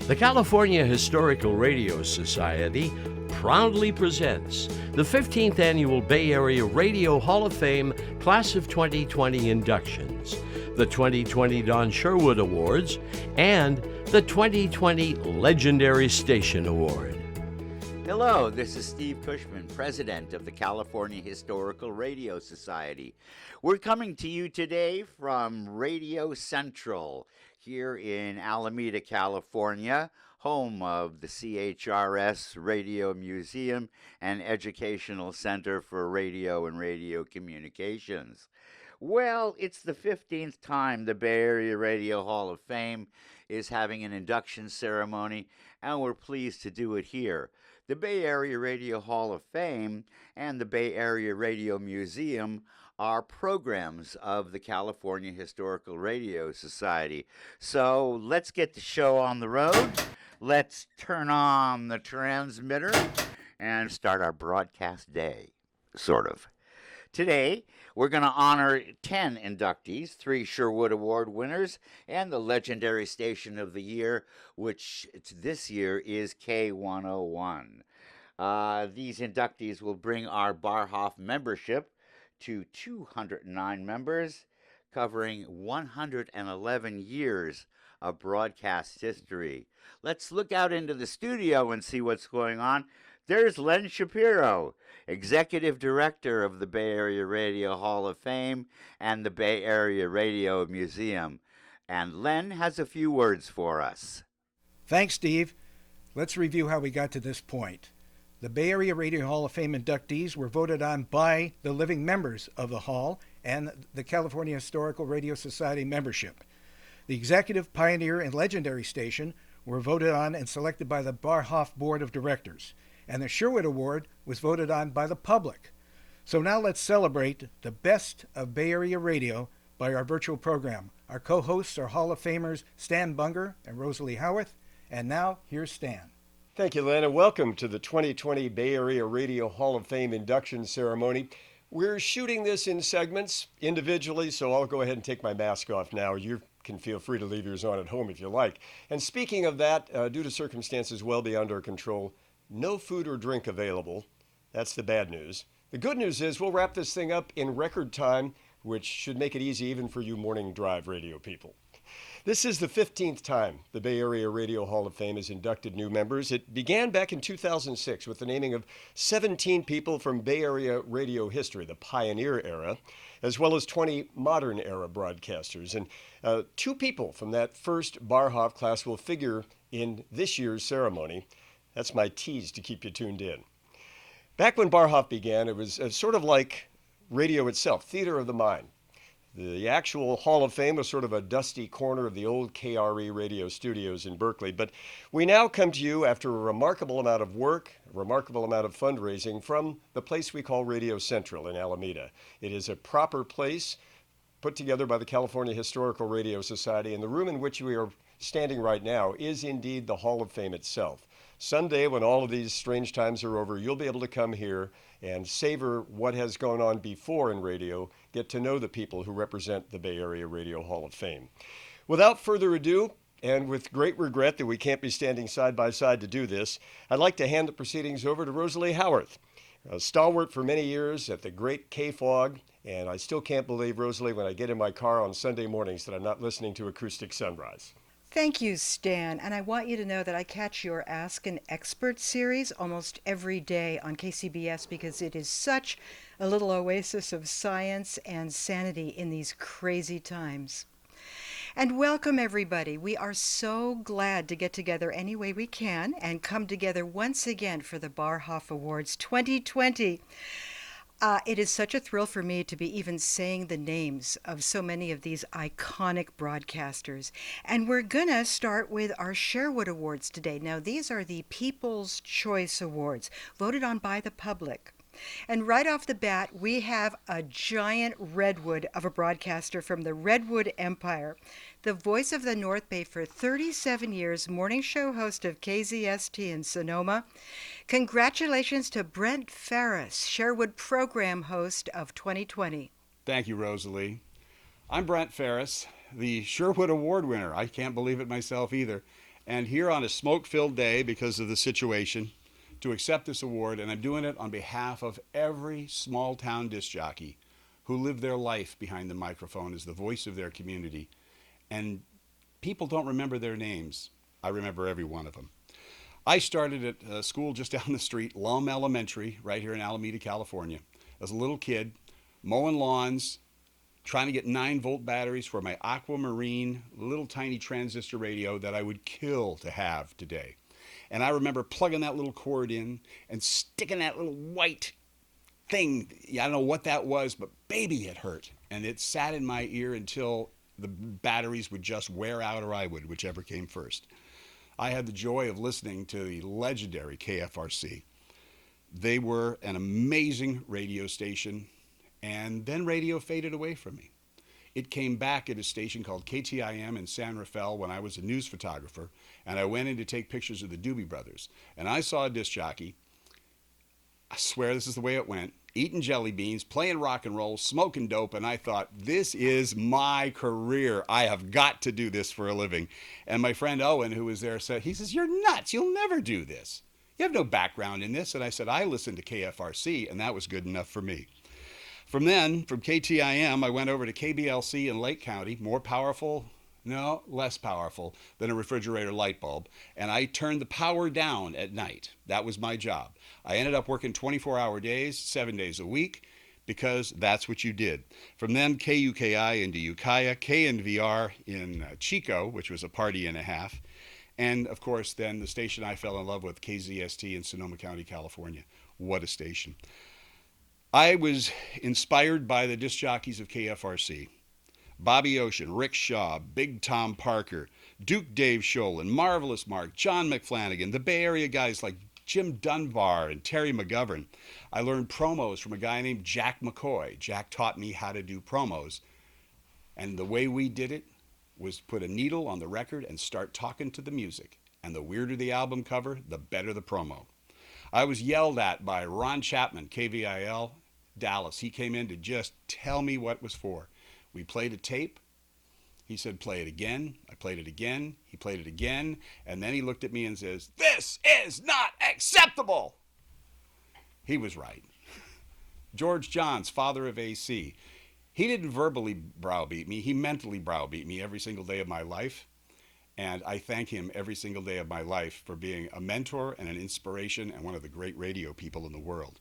The California Historical Radio Society proudly presents the 15th Annual Bay Area Radio Hall of Fame Class of 2020 inductions, the 2020 Don Sherwood Awards, and the 2020 Legendary Station Award. Hello, this is Steve Kushman, President of the California Historical Radio Society. We're coming to you today from Radio Central here in Alameda, California, home of the CHRS Radio Museum and Educational Center for Radio and Radio Communications. Well, it's the 15th time the Bay Area Radio Hall of Fame is having an induction ceremony, and we're pleased to do it here. The Bay Area Radio Hall of Fame and the Bay Area Radio Museum are programs of the California Historical Radio Society. So let's get the show on the road. Let's turn on the transmitter and start our broadcast day, sort of. Today, we're going to honor 10 inductees, 3 Sherwood Award winners, and the Legendary Station of the Year, which this year is K101. These inductees will bring our BARHOF membership to 209 members, covering 111 years of broadcast history. Let's look out into the studio and see what's going on. There's Len Shapiro, Executive Director of the Bay Area Radio Hall of Fame and the Bay Area Radio Museum. And Len has a few words for us. Thanks, Steve. Let's review how we got to this point. The Bay Area Radio Hall of Fame inductees were voted on by the living members of the Hall and the California Historical Radio Society membership. The Executive, Pioneer, and Legendary Station were voted on and selected by the BARHOF Board of Directors, and the Sherwood Award was voted on by the public. So now let's celebrate the best of Bay Area radio by our virtual program. Our co-hosts are Hall of Famers Stan Bunger and Rosalie Howarth, and now here's Stan. Thank you, Len, and welcome to the 2020 Bay Area Radio Hall of Fame induction ceremony. We're shooting this in segments individually, so I'll go ahead and take my mask off now. You can feel free to leave yours on at home if you like. And speaking of that, due to circumstances well beyond our control, no food or drink available. That's the bad news. The good news is we'll wrap this thing up in record time, which should make it easy even for you morning drive radio people. This is the 15th time the Bay Area Radio Hall of Fame has inducted new members. It began back in 2006 with the naming of 17 people from Bay Area radio history, the pioneer era, as well as 20 modern era broadcasters. And 2 people from that first BARHOF class will figure in this year's ceremony. That's my tease to keep you tuned in. Back when BARHOF began, it was sort of like radio itself, theater of the mind. The actual Hall of Fame was sort of a dusty corner of the old KRE radio studios in Berkeley. But we now come to you after a remarkable amount of work, a remarkable amount of fundraising from the place we call Radio Central in Alameda. It is a proper place put together by the California Historical Radio Society, and the room in which we are standing right now is indeed the Hall of Fame itself. Someday, when all of these strange times are over, you'll be able to come here and savor what has gone on before in radio, get to know the people who represent the Bay Area Radio Hall of Fame. Without further ado, and with great regret that we can't be standing side by side to do this, I'd like to hand the proceedings over to Rosalie Howarth, a stalwart for many years at the great KFOG, and I still can't believe, Rosalie, when I get in my car on Sunday mornings that I'm not listening to Acoustic Sunrise. Thank you, Stan. And I want you to know that I catch your Ask an Expert series almost every day on KCBS because it is such a little oasis of science and sanity in these crazy times. And welcome, everybody. We are so glad to get together any way we can and come together once again for the BARHOF Awards 2020. It is such a thrill for me to be even saying the names of so many of these iconic broadcasters. And we're going to start with our Sherwood Awards today. Now, these are the People's Choice Awards, voted on by the public. And right off the bat, we have a giant redwood of a broadcaster from the Redwood Empire, the voice of the North Bay for 37 years, morning show host of KZST in Sonoma. Congratulations to Brent Ferris, Sherwood program host of 2020. Thank you, Rosalie. I'm Brent Ferris, the Sherwood Award winner. I can't believe it myself either. And here on a smoke-filled day, because of the situation, to accept this award, and I'm doing it on behalf of every small-town disc jockey who lived their life behind the microphone as the voice of their community. And people don't remember their names. I remember every one of them. I started at a school just down the street, Lum Elementary, right here in Alameda, California, as a little kid, mowing lawns, trying to get 9-volt batteries for my aquamarine little tiny transistor radio that I would kill to have today. And I remember plugging that little cord in and sticking that little white thing. I don't know what that was, but baby, it hurt. And it sat in my ear until the batteries would just wear out, or I would, whichever came first. I had the joy of listening to the legendary KFRC. They were an amazing radio station. And then radio faded away from me. It came back at a station called KTIM in San Rafael when I was a news photographer, and I went in to take pictures of the Doobie Brothers. And I saw a disc jockey, I swear this is the way it went, eating jelly beans, playing rock and roll, smoking dope, and I thought, this is my career. I have got to do this for a living. And my friend Owen, who was there, said, he says, you're nuts. You'll never do this. You have no background in this. And I said, I listened to KFRC, and that was good enough for me. From KTIM, I went over to KBLC in Lake County, more powerful, no, less powerful than a refrigerator light bulb. And I turned the power down at night. That was my job. I ended up working 24-hour days, 7 days a week, because that's what you did. From then, KUKI into Ukiah, KNVR in Chico, which was a party and a half. And, of course, then the station I fell in love with, KZST in Sonoma County, California. What a station. I was inspired by the disc jockeys of KFRC. Bobby Ocean, Rick Shaw, Big Tom Parker, Duke Dave Sholin, Marvelous Mark, John McFlanagan, the Bay Area guys like Jim Dunbar and Terry McGovern. I learned promos from a guy named Jack McCoy. Jack taught me how to do promos. And the way we did it was put a needle on the record and start talking to the music. And the weirder the album cover, the better the promo. I was yelled at by Ron Chapman, KVIL, Dallas. He came in to just tell me what was for. We played a tape. He said, play it again. I played it again. He played it again. And then he looked at me and says, this is not acceptable. He was right. George Johns, father of AC. He didn't verbally browbeat me. He mentally browbeat me every single day of my life. And I thank him every single day of my life for being a mentor and an inspiration and one of the great radio people in the world.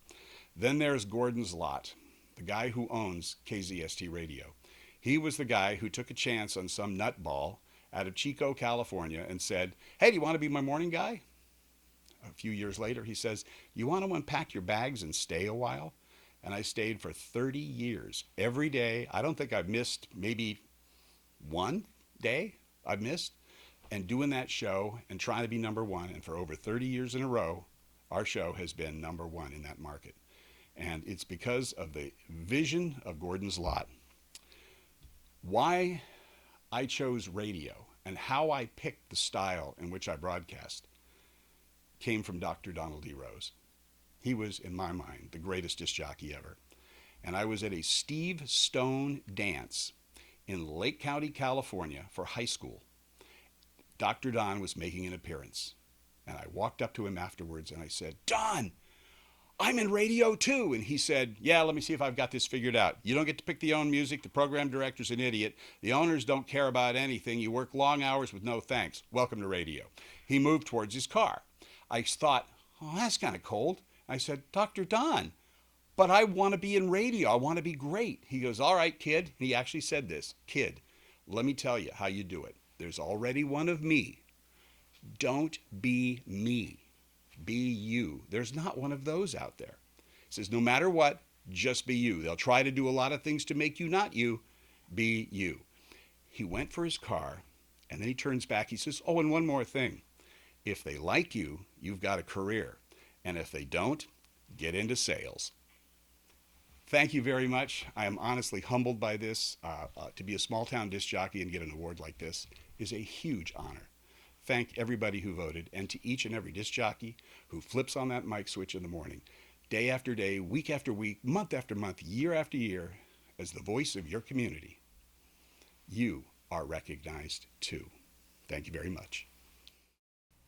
Then there's Gordon's Lot, the guy who owns KZST Radio. He was the guy who took a chance on some nutball out of Chico, California, and said, hey, do you want to be my morning guy? A few years later, he says, you want to unpack your bags and stay a while? And I stayed for 30 years. Every day, I don't think I've missed maybe one day I've missed. And doing that show and trying to be number one. And for over 30 years in a row, our show has been number one in that market. And it's because of the vision of Gordon's Lot. Why I chose radio and how I picked the style in which I broadcast came from Dr. Donald D. Rose. He was, in my mind, the greatest disc jockey ever. And I was at a Steve Stone dance in Lake County, California for high school. Dr. Don was making an appearance. And I walked up to him afterwards and I said, Don, I'm in radio too. And he said, yeah, let me see if I've got this figured out. You don't get to pick the own music. The program director's an idiot. The owners don't care about anything. You work long hours with no thanks. Welcome to radio. He moved towards his car. I thought, oh, that's kind of cold. I said, Dr. Don, but I want to be in radio. I want to be great. He goes, all right, kid. And he actually said this, kid, let me tell you how you do it. There's already one of me. Don't be me. Be you. There's not one of those out there. He says, no matter what, just be you. They'll try to do a lot of things to make you not you. Be you. He went for his car, and then he turns back. He says, oh, and one more thing. If they like you, you've got a career. And if they don't, get into sales. Thank you very much. I am honestly humbled by this. To be a small-town disc jockey and get an award like this is a huge honor. Thank everybody who voted, and to each and every disc jockey who flips on that mic switch in the morning, day after day, week after week, month after month, year after year, as the voice of your community. You are recognized too. Thank you very much.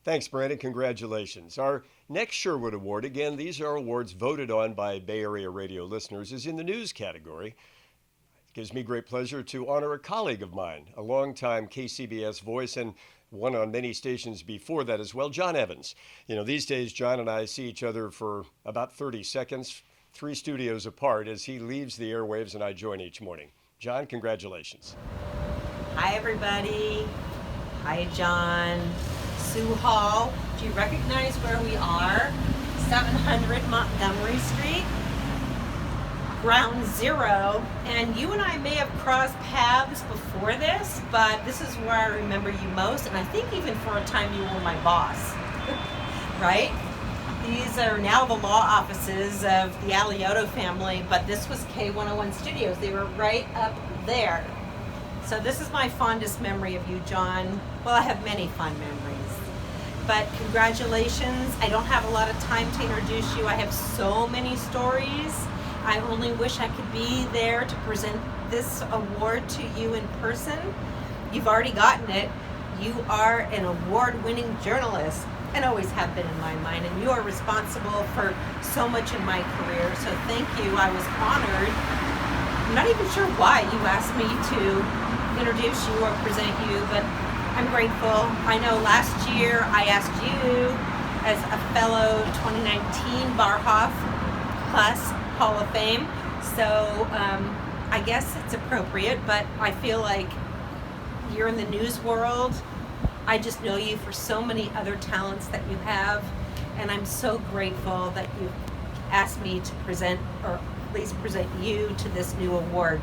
Thanks, Brandon. Congratulations. Our next Sherwood Award, again, these are awards voted on by Bay Area radio listeners, is in the news category. It gives me great pleasure to honor a colleague of mine, a longtime KCBS voice and one on many stations before that as well, John Evans. You know, these days, John and I see each other for about 30 seconds, 3 studios apart, as he leaves the airwaves and I join each morning. John, congratulations. Hi, everybody. Hi, John. Sue Hall. Do you recognize where we are? 700 Montgomery Street, ground zero. And you and I may have crossed paths before this, but this is where I remember you most. And I think even for a time you were my boss, right? These are now the law offices of the Alioto family, but this was K101 Studios. They were right up there. So this is my fondest memory of you, John. Well, I have many fond memories. But congratulations. I don't have a lot of time to introduce you. I have so many stories. I only wish I could be there to present this award to you in person. You've already gotten it. You are an award-winning journalist, and always have been in my mind, and you are responsible for so much in my career. So thank you. I was honored. I'm not even sure why you asked me to introduce you or present you, but I'm grateful. I know last year I asked you as a fellow 2019 BARHOF Class Hall of Fame, so I guess it's appropriate, but I feel like you're in the news world. I just know you for so many other talents that you have, and I'm so grateful that you asked me to present, or at least present you to this new award.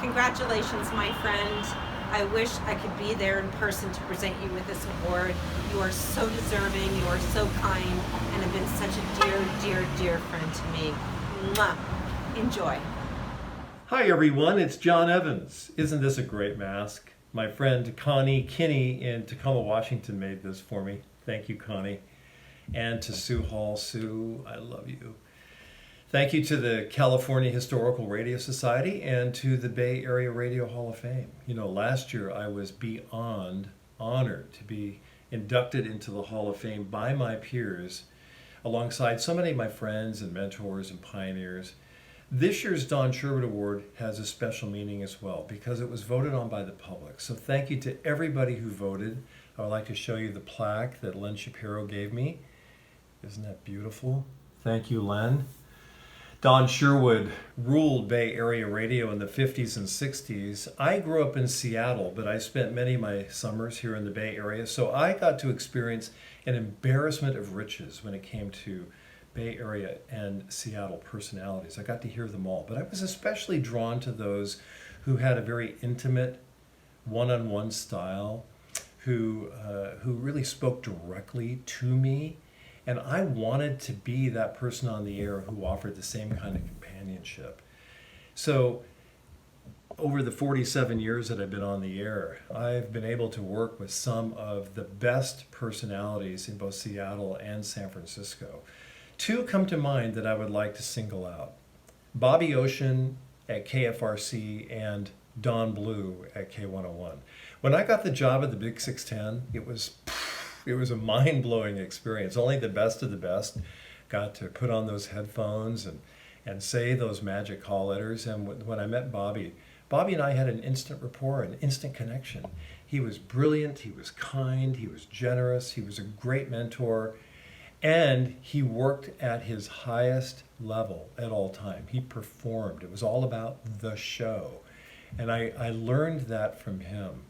Congratulations, my friend. I wish I could be there in person to present you with this award. You are so deserving, you are so kind, and have been such a dear, dear, dear friend to me. Mwah. Enjoy. Hi everyone, it's John Evans. Isn't this a great mask? My friend Connie Kinney in Tacoma, Washington made this for me. Thank you, Connie. And to Sue Hall. Sue, I love you. Thank you to the California Historical Radio Society and to the Bay Area Radio Hall of Fame. You know, last year I was beyond honored to be inducted into the Hall of Fame by my peers, alongside so many of my friends and mentors and pioneers. This year's Don Sherwood Award has a special meaning as well because it was voted on by the public. So thank you to everybody who voted. I would like to show you the plaque that Len Shapiro gave me. Isn't that beautiful? Thank you, Len. Don Sherwood ruled Bay Area radio in the 50s and 60s. I grew up in Seattle, but I spent many of my summers here in the Bay Area, so I got to experience an embarrassment of riches when it came to Bay Area and Seattle personalities. I got to hear them all, but I was especially drawn to those who had a very intimate, one-on-one style, who really spoke directly to me. And I wanted to be that person on the air who offered the same kind of companionship. So over the 47 years that I've been on the air, I've been able to work with some of the best personalities in both Seattle and San Francisco. 2 come to mind that I would like to single out. Bobby Ocean at KFRC and Don Blue at K101. When I got the job at the Big 610, it was a mind-blowing experience. Only the best of the best got to put on those headphones and say those magic call letters. And when I met Bobby and I had an instant rapport, an instant connection. He was brilliant, he was kind, he was generous, he was a great mentor, and he worked at his highest level at all time. He performed. It was all about the show. And I learned that from him.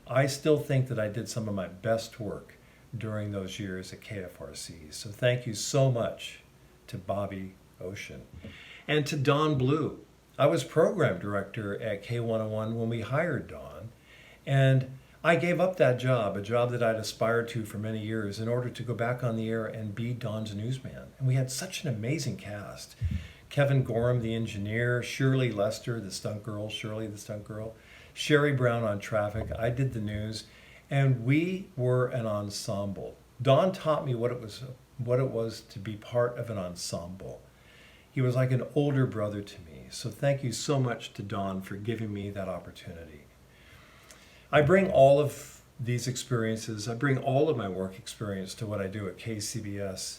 I still think that I did some of my best work during those years at KFRC. So thank you so much to Bobby Ocean. And to Don Blue. I was program director at K101 when we hired Don. And I gave up that job, a job that I'd aspired to for many years, in order to go back on the air and be Don's newsman. And we had such an amazing cast. Kevin Gorham, the engineer, Shirley Lester, the stunt girl, Sherry Brown on traffic. I did the news. And we were an ensemble. Don taught me what it was to be part of an ensemble. He was like an older brother to me. So thank you so much to Don for giving me that opportunity. I bring all of these experiences. I bring all of my work experience to what I do at KCBS.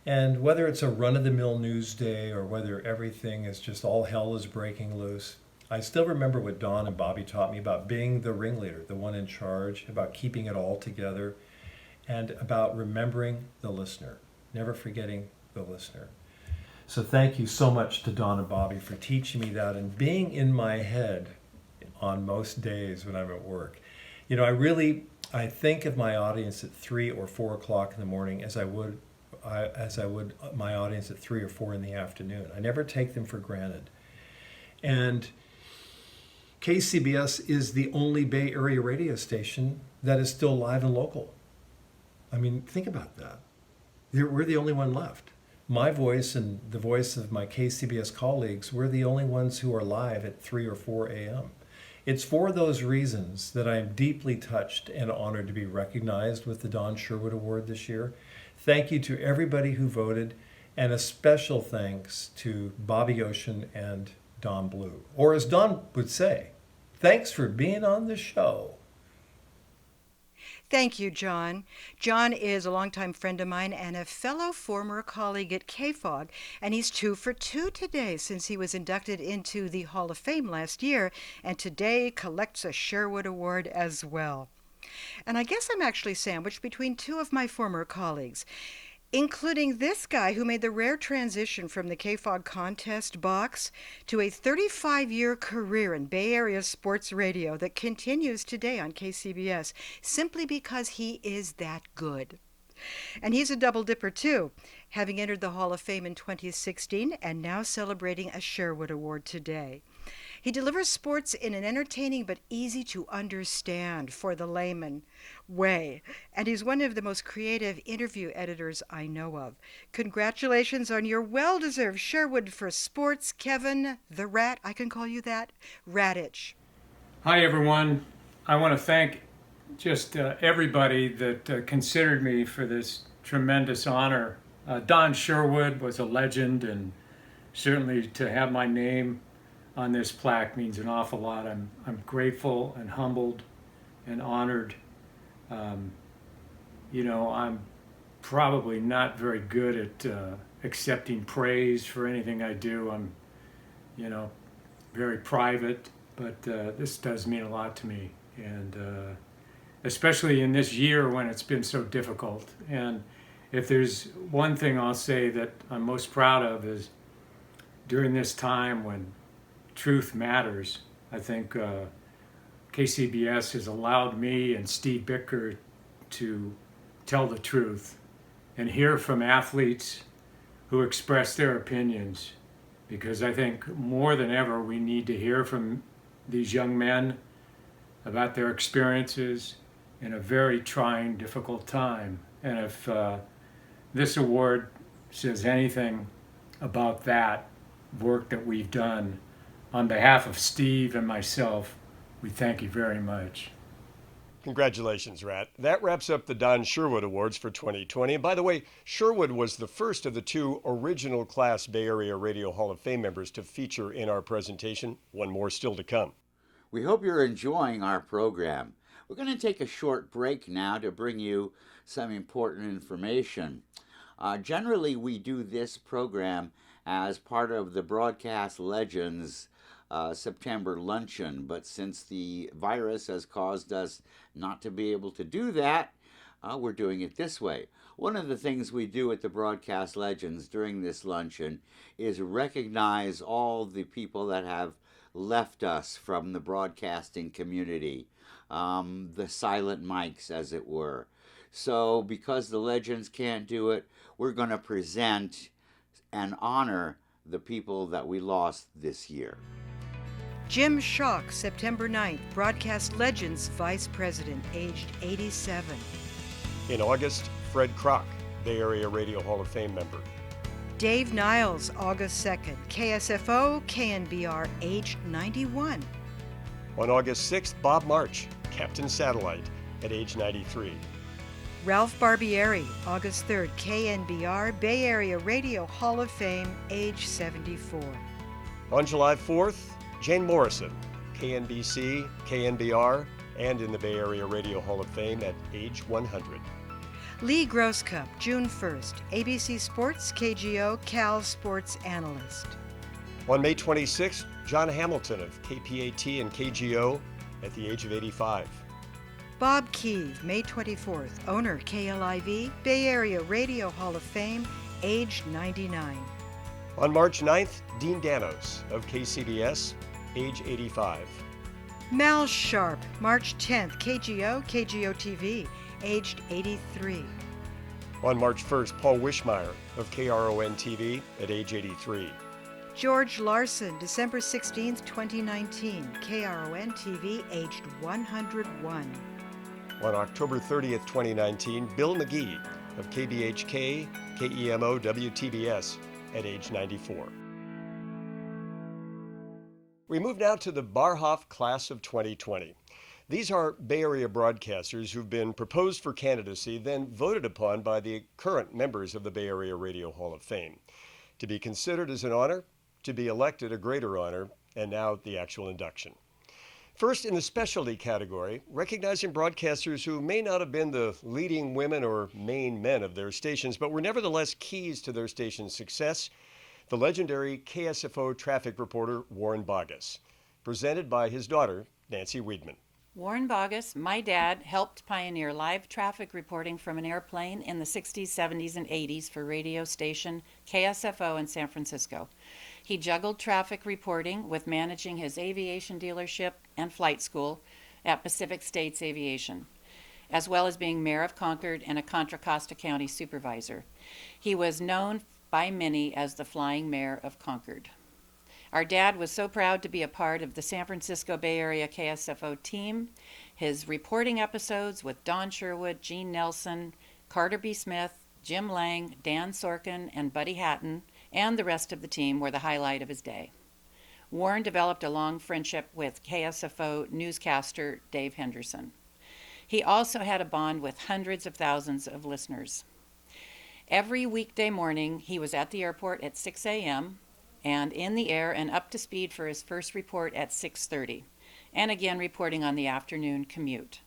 And whether it's a run-of-the-mill news day or whether everything is just all hell is breaking loose, I still remember what Don and Bobby taught me about being the ringleader, the one in charge, about keeping it all together, and about remembering the listener, never forgetting the listener. So thank you so much to Don and Bobby for teaching me that and being in my head on most days when I'm at work. You know, I think of my audience at 3 or 4 o'clock in the morning as I would my audience at 3 or 4 in the afternoon. I never take them for granted. And KCBS is the only Bay Area radio station that is still live and local. I mean, think about that. We're the only one left. My voice and the voice of my KCBS colleagues, we're the only ones who are live at 3 or 4 a.m. It's for those reasons that I am deeply touched and honored to be recognized with the Don Sherwood Award this year. Thank you to everybody who voted, and a special thanks to Bobby Ocean and Don Blue. Or as Don would say, thanks for being on the show. Thank you, John. John is a longtime friend of mine and a fellow former colleague at KFOG, and he's 2 for 2 today since he was inducted into the Hall of Fame last year, and today collects a Sherwood Award as well. And I guess I'm actually sandwiched between 2 of my former colleagues, including this guy who made the rare transition from the KFOG contest box to a 35-year career in Bay Area sports radio that continues today on KCBS simply because he is that good. And he's a double dipper too, having entered the Hall of Fame in 2016 and now celebrating a Sherwood Award today. He delivers sports in an entertaining but easy to understand for the layman way, and he's one of the most creative interview editors I know of. Congratulations on your well-deserved Sherwood for Sports, Kevin the Rat, I can call you that, Radich. Hi everyone. I want to thank just everybody that considered me for this tremendous honor. Don Sherwood was a legend, and certainly to have my name on this plaque means an awful lot. I'm grateful and humbled and honored. I'm probably not very good at accepting praise for anything I do. I'm, very private, but this does mean a lot to me, and especially in this year when it's been so difficult. And if there's one thing I'll say that I'm most proud of is during this time when truth matters, I think KCBS has allowed me and Steve Bicker to tell the truth and hear from athletes who express their opinions, because I think more than ever we need to hear from these young men about their experiences in a very trying, difficult time. And if this award says anything about that work that we've done, on behalf of Steve and myself, we thank you very much. Congratulations, Rat. That wraps up the Don Sherwood Awards for 2020. And by the way, Sherwood was the first of the 2 original class Bay Area Radio Hall of Fame members to feature in our presentation. One more still to come. We hope you're enjoying our program. We're going to take a short break now to bring you some important information. Generally, we do this program as part of the Broadcast Legends September luncheon, but since the virus has caused us not to be able to do that, we're doing it this way. One of the things we do at the Broadcast Legends during this luncheon is recognize all the people that have left us from the broadcasting community, the silent mics, as it were. So because the legends can't do it, we're going to present and honor the people that we lost this year. Jim Schock, September 9th, Broadcast Legends Vice President, aged 87. In August, Fred Kroc, Bay Area Radio Hall of Fame member. Dave Niles, August 2nd, KSFO, KNBR, aged 91. On August 6th, Bob March, Captain Satellite, at age 93. Ralph Barbieri, August 3rd, KNBR, Bay Area Radio Hall of Fame, age 74. On July 4th, Jane Morrison, KNBC, KNBR, and in the Bay Area Radio Hall of Fame at age 100. Lee Grosscup, June 1st, ABC Sports, KGO, Cal Sports Analyst. On May 26th, John Hamilton of KPAT and KGO at the age of 85. Bob Keeve, May 24th, owner KLIV, Bay Area Radio Hall of Fame, age 99. On March 9th, Dean Danos of KCBS, age 85. Mal Sharp, March 10th, KGO, KGO TV, aged 83. On March 1st, Paul Wishmeyer of KRON TV at age 83. George Larson, December 16th, 2019, KRON TV, aged 101. On October 30th, 2019, Bill McGee of KBHK, KEMO, WTBS at age 94. We move now to the BARHOF Class of 2020. These are Bay Area broadcasters who've been proposed for candidacy, then voted upon by the current members of the Bay Area Radio Hall of Fame. To be considered as an honor, to be elected a greater honor, and now the actual induction. First, in the specialty category, recognizing broadcasters who may not have been the leading women or main men of their stations, but were nevertheless keys to their station's success, the legendary KSFO traffic reporter Warren Boggess, presented by his daughter, Nancy Weidman. Warren Boggess, my dad, helped pioneer live traffic reporting from an airplane in the 60s, 70s, and 80s for radio station KSFO in San Francisco. He juggled traffic reporting with managing his aviation dealership and flight school at Pacific States Aviation, as well as being mayor of Concord and a Contra Costa County supervisor. He was known by many as the Flying Mayor of Concord. Our dad was so proud to be a part of the San Francisco Bay Area KSFO team. His reporting episodes with Don Sherwood, Gene Nelson, Carter B. Smith, Jim Lang, Dan Sorkin, and Buddy Hatton, and the rest of the team were the highlight of his day. Warren developed a long friendship with KSFO newscaster Dave Henderson. He also had a bond with hundreds of thousands of listeners. Every weekday morning, he was at the airport at 6 a.m., and in the air and up to speed for his first report at 6:30, and again reporting on the afternoon commute.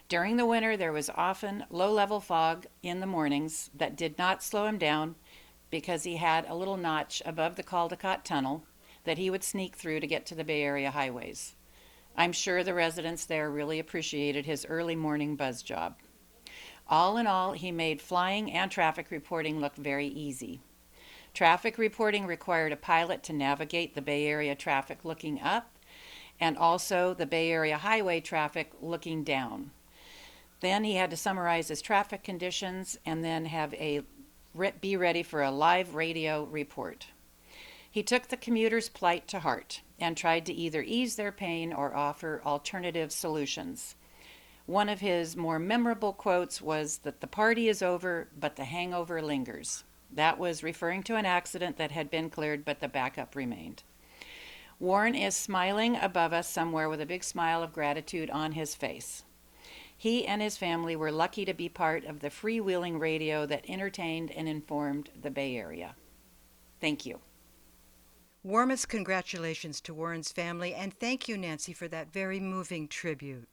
During the winter, there was often low-level fog in the mornings that did not slow him down because he had a little notch above the Caldecott Tunnel that he would sneak through to get to the Bay Area highways. I'm sure the residents there really appreciated his early morning buzz job. All in all, he made flying and traffic reporting look very easy. Traffic reporting required a pilot to navigate the Bay Area traffic looking up, and also the Bay Area highway traffic looking down. Then he had to summarize his traffic conditions and then be ready for a live radio report. He took the commuter's plight to heart and tried to either ease their pain or offer alternative solutions. One of his more memorable quotes was that the party is over, but the hangover lingers. That was referring to an accident that had been cleared, but the backup remained. Warren is smiling above us somewhere with a big smile of gratitude on his face. He and his family were lucky to be part of the freewheeling radio that entertained and informed the Bay Area. Thank you. Warmest congratulations to Warren's family, and thank you, Nancy, for that very moving tribute.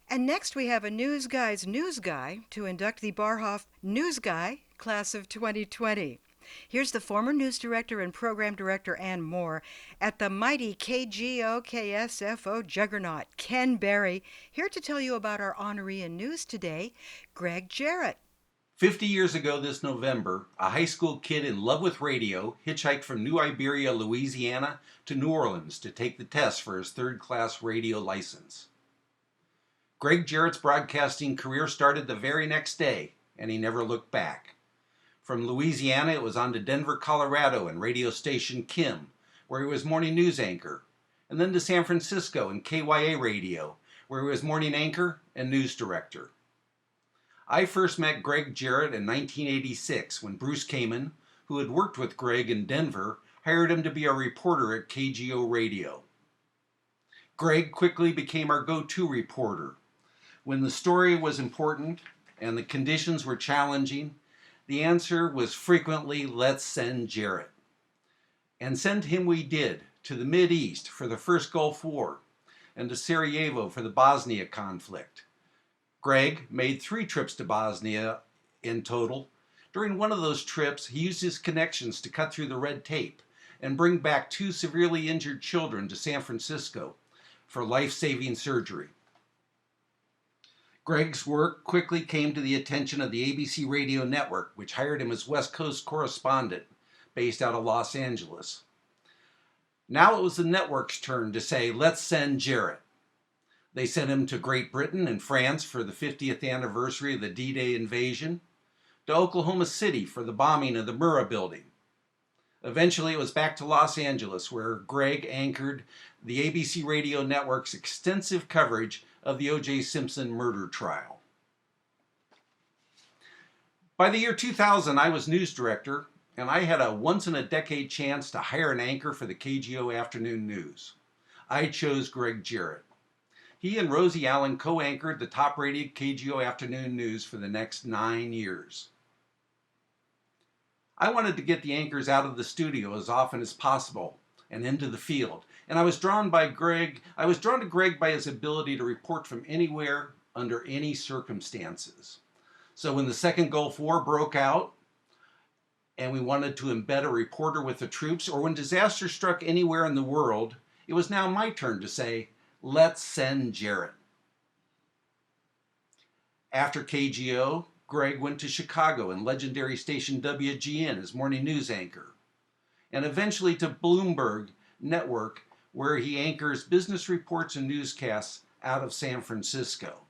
And next we have a News Guy's News Guy to induct the BARHOF News Guy Class of 2020. Here's the former news director and program director and more at the mighty KGO KSFO juggernaut, Ken Berry, here to tell you about our honoree in news today, Greg Jarrett. 50 years ago this November, a high school kid in love with radio hitchhiked from New Iberia, Louisiana to New Orleans to take the test for his third-class radio license. Greg Jarrett's broadcasting career started the very next day, and he never looked back. From Louisiana, it was on to Denver, Colorado, and radio station Kim, where he was morning news anchor, and then to San Francisco and KYA Radio, where he was morning anchor and news director. I first met Greg Jarrett in 1986 when Bruce Kamen, who had worked with Greg in Denver, hired him to be a reporter at KGO Radio. Greg quickly became our go-to reporter. When the story was important and the conditions were challenging, the answer was frequently, let's send Jarrett. And send him we did, to the Mideast for the first Gulf War, and to Sarajevo for the Bosnia conflict. Greg made 3 trips to Bosnia in total. During one of those trips, he used his connections to cut through the red tape and bring back 2 severely injured children to San Francisco for life-saving surgery. Greg's work quickly came to the attention of the ABC radio network, which hired him as West Coast correspondent based out of Los Angeles. Now it was the network's turn to say, let's send Jarrett. They sent him to Great Britain and France for the 50th anniversary of the D-Day invasion, to Oklahoma City for the bombing of the Murrah building. Eventually it was back to Los Angeles, where Greg anchored the ABC radio network's extensive coverage of the O.J. Simpson murder trial. By the year 2000, I was news director, and I had a once-in-a-decade chance to hire an anchor for the KGO Afternoon News. I chose Greg Jarrett. He and Rosie Allen co-anchored the top-rated KGO Afternoon News for the next 9 years. I wanted to get the anchors out of the studio as often as possible and into the field, and I was drawn to Greg by his ability to report from anywhere under any circumstances. So when the Second Gulf War broke out and we wanted to embed a reporter with the troops, or when disaster struck anywhere in the world, it was now my turn to say, let's send Jarrett. After KGO, Greg went to Chicago and legendary station WGN as morning news anchor, and eventually to Bloomberg Network, where he anchors business reports and newscasts out of San Francisco.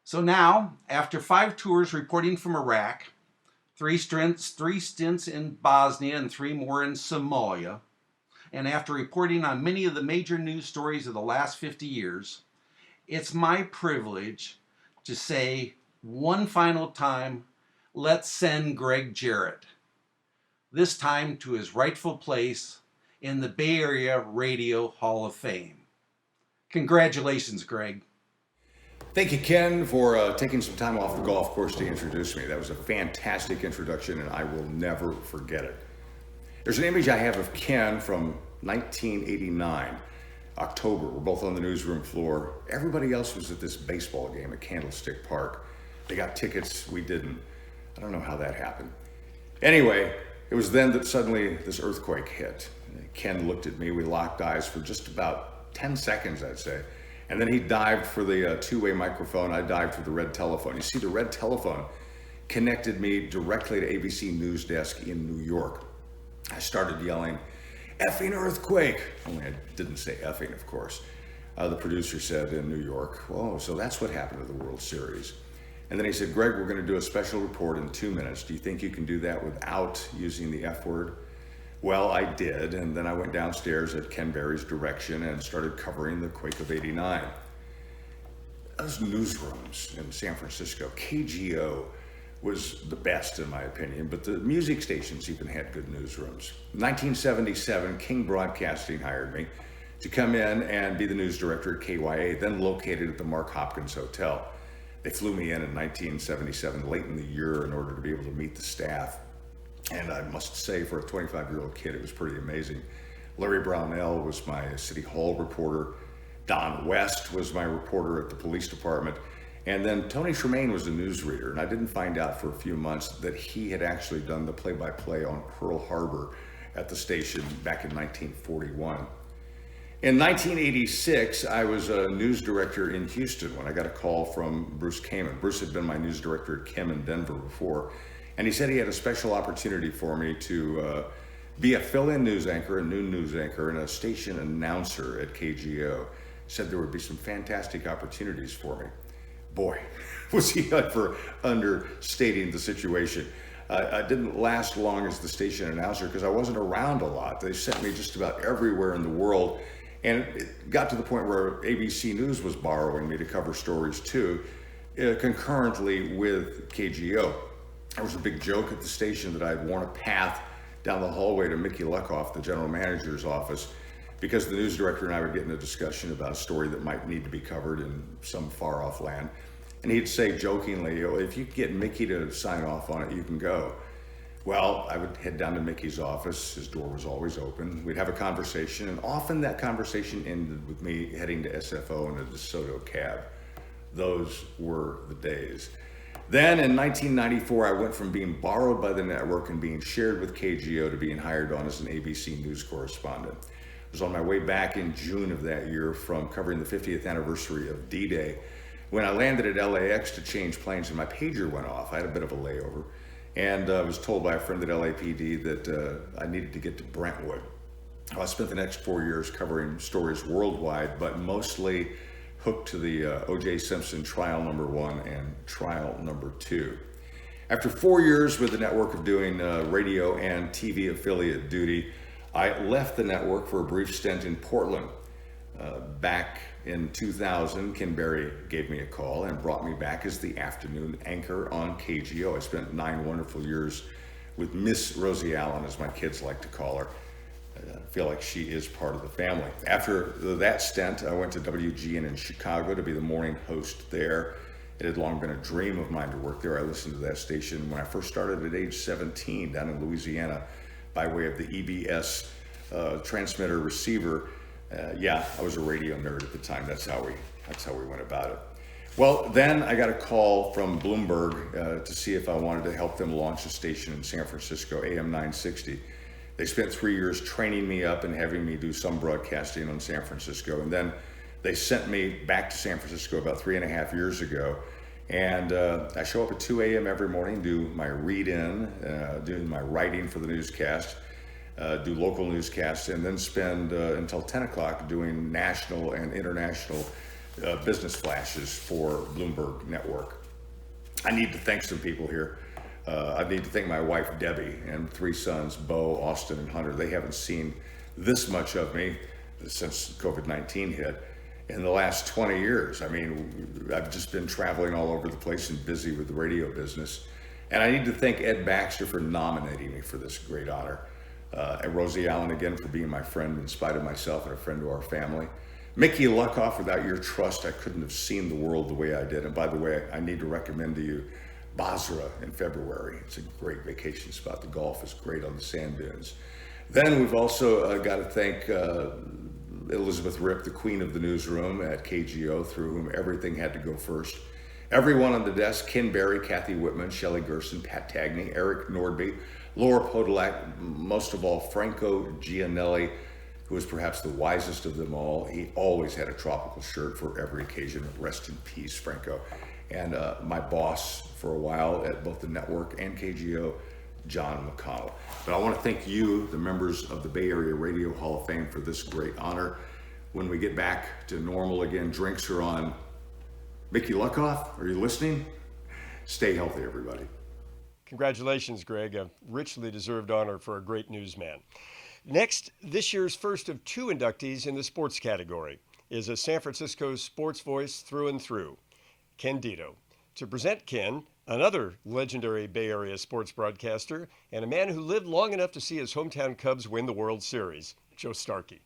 So now, after 5 tours reporting from Iraq, 3 stints in Bosnia and 3 more in Somalia, and after reporting on many of the major news stories of the last 50 years, it's my privilege to say one final time, let's send Greg Jarrett. This time to his rightful place in the Bay Area Radio Hall of Fame. Congratulations, Greg. Thank you, Ken, for taking some time off the golf course to introduce me. That was a fantastic introduction, and I will never forget it. There's an image I have of Ken from 1989, October. We're both on the newsroom floor. Everybody else was at this baseball game at Candlestick Park. They got tickets, we didn't. I don't know how that happened. Anyway, it was then that suddenly this earthquake hit. Ken looked at me, we locked eyes for just about 10 seconds, I'd say. And then he dived for the two-way microphone, I dived for the red telephone. You see, the red telephone connected me directly to ABC News Desk in New York. I started yelling, "Effing earthquake!" Only I didn't say effing, of course. The producer said in New York, "Oh, so that's what happened to the World Series." And then he said, "Greg, we're going to do a special report in 2 minutes. Do you think you can do that without using the F word?" Well, I did, and then I went downstairs at Ken Berry's direction and started covering the quake of '89. Those newsrooms in San Francisco, KGO was the best in my opinion, but the music stations even had good newsrooms. In 1977, King Broadcasting hired me to come in and be the news director at KYA, then located at the Mark Hopkins Hotel. They flew me in 1977, late in the year, in order to be able to meet the staff. And I must say, for a 25-year-old kid, it was pretty amazing. Larry Brownell was my City Hall reporter. Don West was my reporter at the police department. And then Tony Tremaine was a newsreader. And I didn't find out for a few months that he had actually done the play-by-play on Pearl Harbor at the station back in 1941. In 1986, I was a news director in Houston when I got a call from Bruce Kamen. Bruce had been my news director at Chem in Denver before. And he said he had a special opportunity for me to be a fill-in news anchor, a new news anchor, and a station announcer at KGO. He said there would be some fantastic opportunities for me. Boy, was he ever understating the situation. I didn't last long as the station announcer because I wasn't around a lot. They sent me just about everywhere in the world. And it got to the point where ABC News was borrowing me to cover stories too, concurrently with KGO. There was a big joke at the station that I'd worn a path down the hallway to Mickey Luckoff, the general manager's office, because the news director and I would get in a discussion about a story that might need to be covered in some far off land. And he'd say jokingly, "If you get Mickey to sign off on it, you can go." Well, I would head down to Mickey's office. His door was always open. We'd have a conversation, and often that conversation ended with me heading to SFO in a DeSoto cab. Those were the days. Then in 1994, I went from being borrowed by the network and being shared with KGO to being hired on as an ABC News correspondent. I was on my way back in June of that year from covering the 50th anniversary of D-Day when I landed at LAX to change planes and my pager went off. I had a bit of a layover. And I was told by a friend at LAPD that I needed to get to Brentwood. I spent the next 4 years covering stories worldwide, but mostly hooked to the O.J. Simpson trial number 1 and trial number 2. After 4 years with the network of doing radio and TV affiliate duty, I left the network for a brief stint in Portland. Back in 2000, Ken Berry gave me a call and brought me back as the afternoon anchor on KGO. I spent 9 wonderful years with Miss Rosie Allen, as my kids like to call her. I feel like she is part of the family. After that stint, I went to WGN in Chicago to be the morning host there. It had long been a dream of mine to work there. I listened to that station when I first started at age 17 down in Louisiana by way of the EBS transmitter receiver. I was a radio nerd at the time. That's how we went about it. Well, then I got a call from Bloomberg to see if I wanted to help them launch a station in San Francisco, AM 960. They spent 3 years training me up and having me do some broadcasting on San Francisco. And then they sent me back to San Francisco about 3.5 years ago. And I show up at 2 a.m. every morning, do my read-in, do my writing for the newscast, do local newscasts, and then spend until 10 o'clock doing national and international business flashes for Bloomberg Network. I need to thank some people here. I need to thank my wife, Debbie, and 3 sons, Bo, Austin, and Hunter. They haven't seen this much of me since COVID-19 hit in the last 20 years. I mean, I've just been traveling all over the place and busy with the radio business. And I need to thank Ed Baxter for nominating me for this great honor. And Rosie Allen again for being my friend in spite of myself and a friend to our family. Mickey Luckoff, without your trust, I couldn't have seen the world the way I did. And by the way, I need to recommend to you Basra in February. It's a great vacation spot. The golf is great on the sand dunes. Then we've also got to thank Elizabeth Ripp, the queen of the newsroom at KGO, through whom everything had to go first. Everyone on the desk, Ken Berry, Kathy Whitman, Shelley Gerson, Pat Tagney, Eric Nordby, Laura Podolak, most of all, Franco Gianelli, who was perhaps the wisest of them all. He always had a tropical shirt for every occasion. Rest in peace, Franco. And my boss for a while at both the network and KGO, John McConnell. But I want to thank you, the members of the Bay Area Radio Hall of Fame, for this great honor. When we get back to normal again, drinks are on. Mickey Luckoff, are you listening? Stay healthy, everybody. Congratulations, Greg. A richly deserved honor for a great newsman. Next, this year's first of 2 inductees in the sports category is a San Francisco sports voice through and through, Ken Dito. To present Ken, another legendary Bay Area sports broadcaster and a man who lived long enough to see his hometown Cubs win the World Series, Joe Starkey.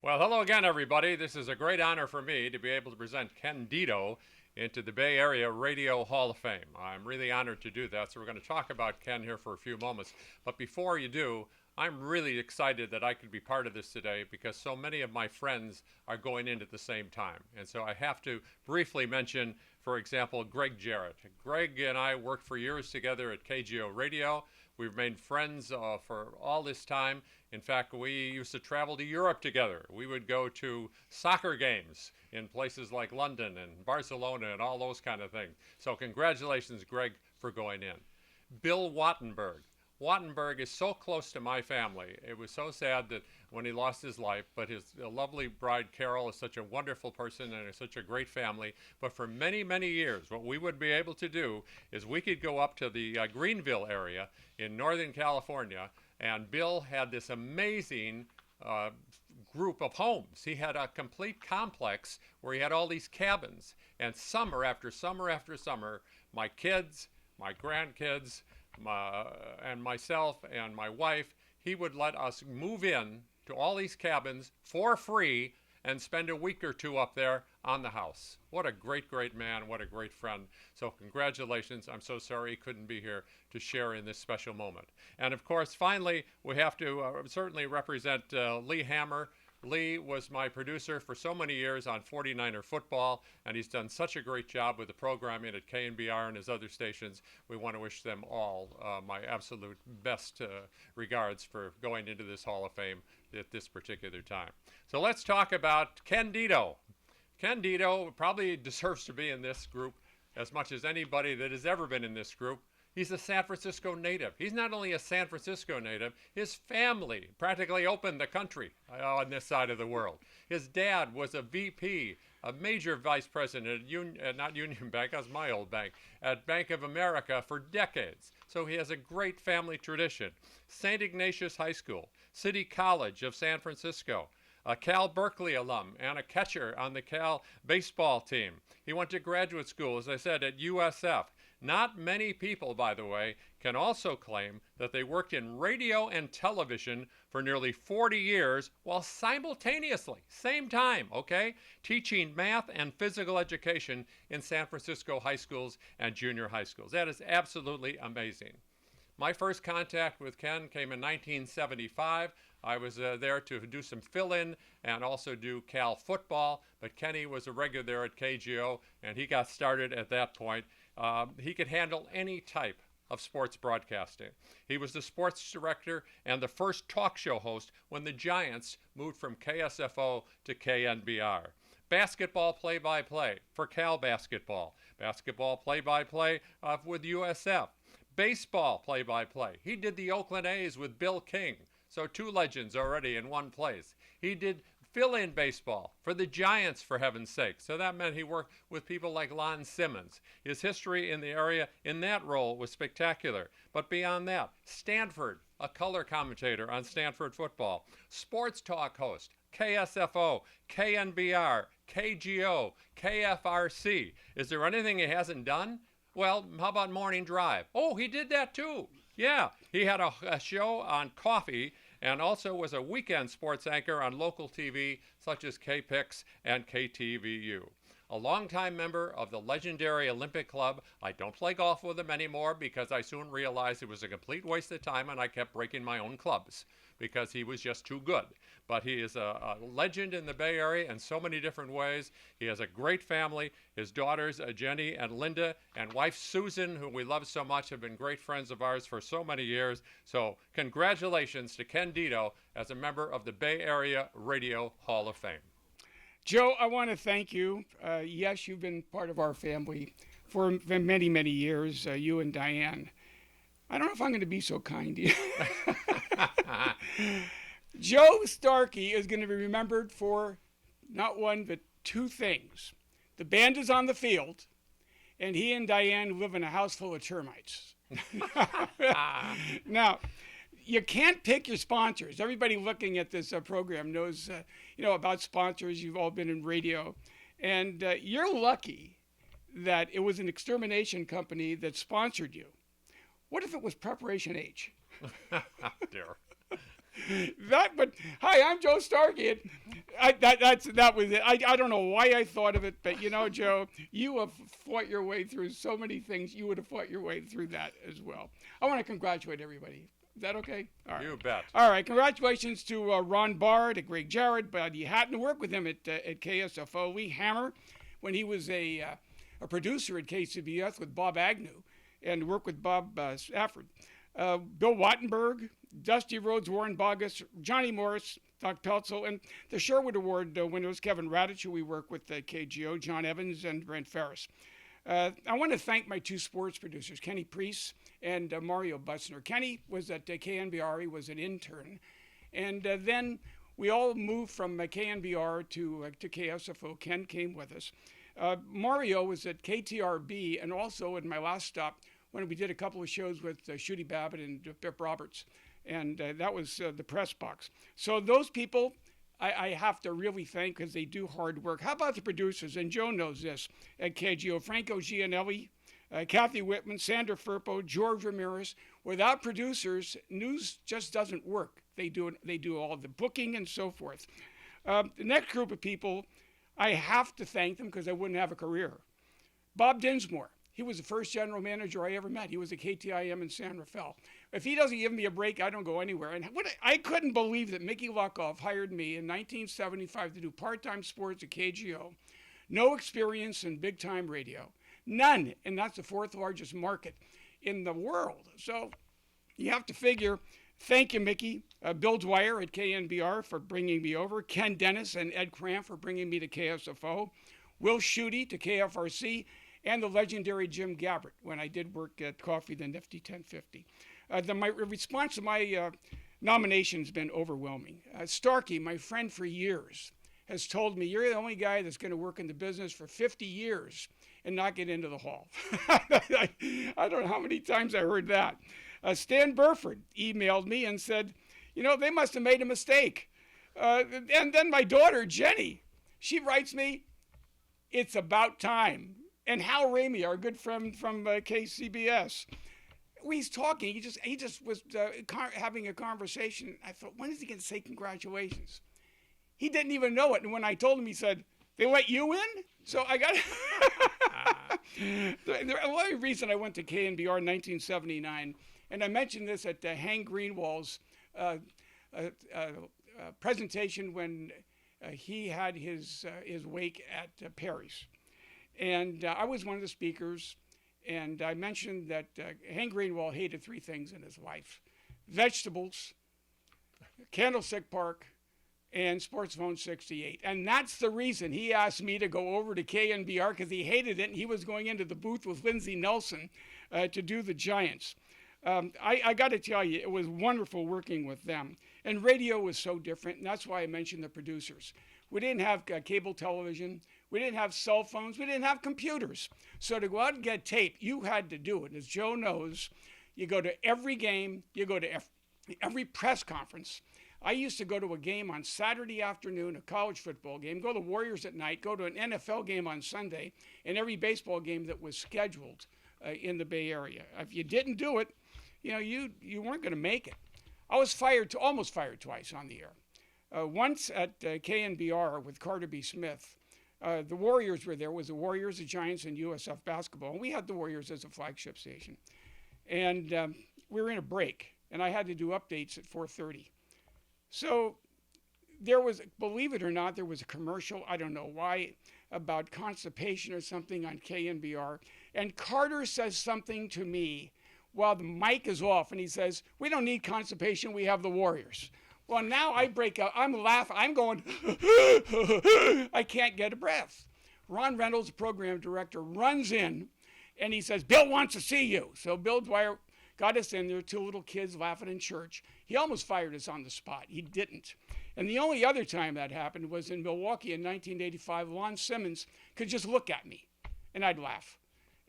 Well, hello again, everybody. This is a great honor for me to be able to present Ken Dito into the Bay Area Radio Hall of Fame. I'm really honored to do that, so we're going to talk about Ken here for a few moments. But before you do, I'm really excited that I could be part of this today because so many of my friends are going in at the same time. And so I have to briefly mention, for example, Greg Jarrett. Greg and I worked for years together at KGO Radio. We've remained friends for all this time. In fact, we used to travel to Europe together. We would go to soccer games in places like London and Barcelona and all those kind of things. So congratulations, Greg, for going in. Bill Wattenberg. Wattenberg is so close to my family. It was so sad that when he lost his life, but his lovely bride Carol is such a wonderful person and such a great family. But for many, many years, what we would be able to do is we could go up to the Greenville area in Northern California, and Bill had this amazing group of homes. He had a complete complex where he had all these cabins, and summer after summer after summer, my kids, my grandkids, and myself and my wife, he would let us move in to all these cabins for free and spend a week or 2 up there on the house. What a great, great man. What a great friend. So congratulations. I'm so sorry he couldn't be here to share in this special moment. And of course, finally, we have to certainly represent Lee Hammer. Lee was my producer for so many years on 49er football, and he's done such a great job with the programming at KNBR and his other stations. We want to wish them all my absolute best regards for going into this Hall of Fame at this particular time. So let's talk about Ken Dito. Ken Dito probably deserves to be in this group as much as anybody that has ever been in this group. He's a San Francisco native. He's not only a San Francisco native, his family practically opened the country on this side of the world. His dad was a VP, a major vice president at not Union Bank, that was my old bank, at Bank of America for decades. So he has a great family tradition. St. Ignatius High School, City College of San Francisco, a Cal Berkeley alum and a catcher on the Cal baseball team. He went to graduate school, as I said, at USF. Not many people, by the way, can also claim that they worked in radio and television for nearly 40 years while simultaneously, same time, okay, teaching math and physical education in San Francisco high schools and junior high schools. That is absolutely amazing. My first contact with Ken came in 1975. I was there to do some fill-in and also do Cal football, but Kenny was a regular there at KGO, and he got started at that point. He could handle any type of sports broadcasting. He was the sports director and the first talk show host when the Giants moved from KSFO to KNBR. Basketball play-by-play for Cal basketball. Basketball play-by-play with USF. Baseball play-by-play. He did the Oakland A's with Bill King. So two legends already in one place. He did fill-in baseball for the Giants, for heaven's sake. So that meant he worked with people like Lon Simmons. His history in the area in that role was spectacular. But beyond that, Stanford, a color commentator on Stanford football, sports talk host, KSFO, KNBR, KGO, KFRC. Is there anything he hasn't done? Well, how about Morning Drive? Oh, he did that too. Yeah, he had a show on coffee and also was a weekend sports anchor on local TV such as KPIX and KTVU. A longtime member of the legendary Olympic Club. I don't play golf with him anymore because I soon realized it was a complete waste of time and I kept breaking my own clubs because he was just too good. But he is a legend in the Bay Area in so many different ways. He has a great family. His daughters, Jenny and Linda, and wife Susan, who we love so much, have been great friends of ours for so many years. So congratulations to Ken Dito as a member of the Bay Area Radio Hall of Fame. Joe, I want to thank you. Yes, you've been part of our family for many, many years, you and Diane. I don't know if I'm going to be so kind to you. Joe Starkey is going to be remembered for not one, but two things. The band is on the field, and he and Diane live in a house full of termites. Now, you can't pick your sponsors. Everybody looking at this program knows, about sponsors. You've all been in radio. And you're lucky that it was an extermination company that sponsored you. What if it was Preparation H? Dear. But hi, I'm Joe Starkey. That was it. I don't know why I thought of it, but Joe, you have fought your way through so many things. You would have fought your way through that as well. I want to congratulate everybody. Is that okay? All right. You bet. All right. Congratulations to Ron Barr, to Greg Jarrett, but you happened to work with him at KSFO. Lee Hammer, when he was a producer at KCBS with Bob Agnew, and worked with Bob Stafford. Bill Wattenberg, Dusty Rhodes, Warren Bogus, Johnny Morris, Doc Peltzel, and the Sherwood Award winners, Kevin Radich, who we work with at KGO, John Evans, and Brent Ferris. I want to thank my two sports producers, Kenny Priest and Mario Bussner. Kenny was at KNBR, he was an intern. And then we all moved from KNBR to KSFO. Ken came with us. Mario was at KTRB, and also in my last stop when we did a couple of shows with Shooty Babbitt and Pip Roberts, and that was the press box. So those people I have to really thank because they do hard work. How about the producers? And Joe knows this at KGO. Franco Gianelli, Kathy Whitman, Sandra Firpo, George Ramirez. Without producers, news just doesn't work. They do all the booking and so forth. The next group of people, I have to thank them because I wouldn't have a career. Bob Dinsmore, he was the first general manager I ever met. He was at KTIM in San Rafael. If he doesn't give me a break, I don't go anywhere. And I couldn't believe that Mickey Luckoff hired me in 1975 to do part-time sports at KGO. No experience in big-time radio. None. And that's the fourth largest market in the world. So you have to figure, thank you, Mickey. Bill Dwyer at KNBR for bringing me over. Ken Dennis and Ed Cramp for bringing me to KSFO. Will Schutte to KFRC. And the legendary Jim Gabbert when I did work at Coffee the Nifty 1050. My response to my nomination has been overwhelming. Starkey, my friend for years, has told me, you're the only guy that's going to work in the business for 50 years and not get into the hall. I don't know how many times I heard that. Stan Burford emailed me and said, they must have made a mistake. And then my daughter, Jenny, she writes me, it's about time. And Hal Ramey, our good friend from KCBS, he's talking. He just was having a conversation. I thought, when is he going to say congratulations? He didn't even know it. And when I told him, he said, they let you in? So I got the only reason I went to KNBR in 1979, and I mentioned this at Hank Greenwald's presentation when he had his wake at Perry's. And I was one of the speakers, and I mentioned that Hank Greenwald hated three things in his life: vegetables, Candlestick Park, and Sports Phone 68. And that's the reason he asked me to go over to KNBR, because he hated it, and he was going into the booth with Lindsey Nelson to do the Giants. I got to tell you, it was wonderful working with them. And radio was so different, and that's why I mentioned the producers. We didn't have cable television. We didn't have cell phones. We didn't have computers. So to go out and get tape, you had to do it. As Joe knows, you go to every game. You go to every press conference. I used to go to a game on Saturday afternoon, a college football game, go to Warriors at night, go to an NFL game on Sunday, and every baseball game that was scheduled in the Bay Area. If you didn't do it, you weren't going to make it. I was almost fired twice on the air. Once at KNBR with Carter B. Smith. The Warriors were there. It was the Warriors, the Giants, and USF basketball. And we had the Warriors as a flagship station. And we were in a break, and I had to do updates at 4:30. So there was, believe it or not, there was a commercial, I don't know why, about constipation or something on KNBR. And Carter says something to me while the mic is off, and he says, we don't need constipation, we have the Warriors. Well, now I break out. I'm laughing. I'm going, I can't get a breath. Ron Reynolds, the program director, runs in, and he says, Bill wants to see you. So Bill Dwyer got us in there, two little kids laughing in church. He almost fired us on the spot. He didn't. And the only other time that happened was in Milwaukee in 1985. Lon Simmons could just look at me, and I'd laugh.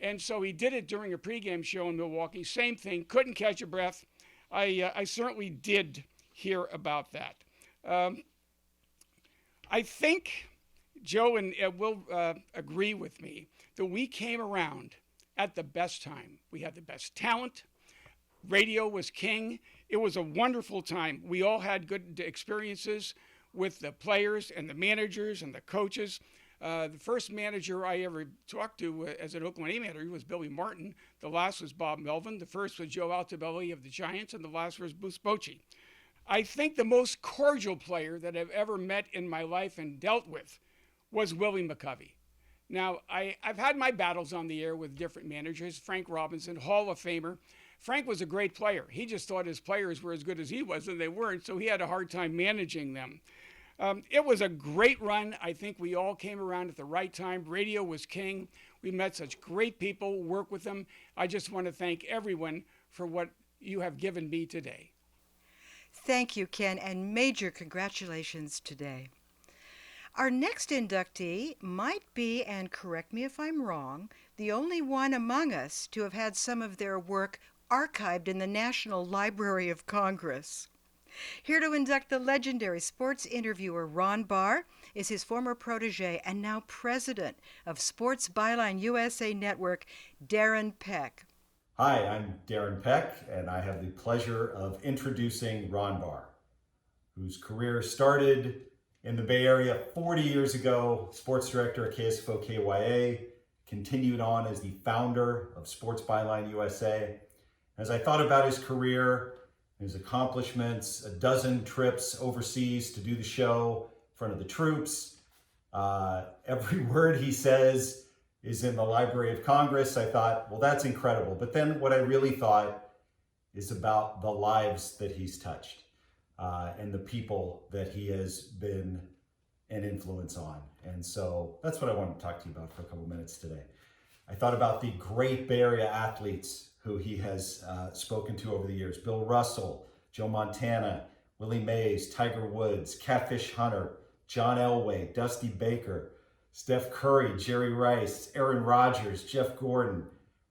And so he did it during a pregame show in Milwaukee. Same thing, couldn't catch a breath. I certainly did hear about that. I think Joe and will agree with me that we came around at the best time. We had the best talent. Radio was king. It was a wonderful time. We all had good experiences with the players and the managers and the coaches. The first manager I ever talked to as an Oakland A manager was Billy Martin. The last was Bob Melvin. The first was Joe Altobelli of the Giants, and the last was Bruce Bochy. I think the most cordial player that I've ever met in my life and dealt with was Willie McCovey. Now, I've had my battles on the air with different managers. Frank Robinson, Hall of Famer. Frank was a great player. He just thought his players were as good as he was, and they weren't, so he had a hard time managing them. It was a great run. I think we all came around at the right time. Radio was king. We met such great people, worked with them. I just want to thank everyone for what you have given me today. Thank you, Ken, and major congratulations today. Our next inductee might be, and correct me if I'm wrong, the only one among us to have had some of their work archived in the National Library of Congress. Here to induct the legendary sports interviewer Ron Barr is his former protege and now president of Sports Byline USA Network, Darren Peck. Hi, I'm Darren Peck, and I have the pleasure of introducing Ron Barr, whose career started In the Bay Area 40 years ago, sports director at KSFO KYA, continued on as the founder of Sports Byline USA. As I thought about his career, his accomplishments, a dozen trips overseas to do the show in front of the troops, every word he says is in the Library of Congress, I thought, well, that's incredible. But then what I really thought is about the lives that he's touched and the people that he has been an influence on. And so that's what I want to talk to you about for a couple minutes today. I thought about the great Bay Area athletes who he has spoken to over the years. Bill Russell, Joe Montana, Willie Mays, Tiger Woods, Catfish Hunter, John Elway, Dusty Baker, Steph Curry, Jerry Rice, Aaron Rodgers, Jeff Gordon,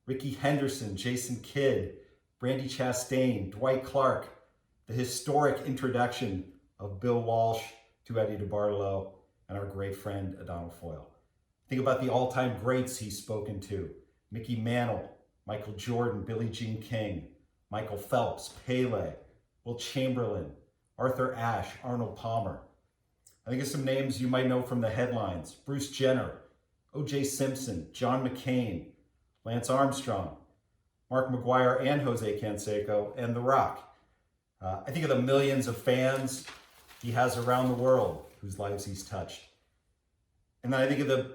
Ricky Henderson, Jason Kidd, Brandi Chastain, Dwight Clark, the historic introduction of Bill Walsh to Eddie DeBartolo, and our great friend Adonal Foyle. Think about the all-time greats he's spoken to. Mickey Mantle, Michael Jordan, Billie Jean King, Michael Phelps, Pele, Will Chamberlain, Arthur Ashe, Arnold Palmer. I think of some names you might know from the headlines. Bruce Jenner, O.J. Simpson, John McCain, Lance Armstrong, Mark McGuire and Jose Canseco, and The Rock. I think of the millions of fans he has around the world whose lives he's touched. And then I think of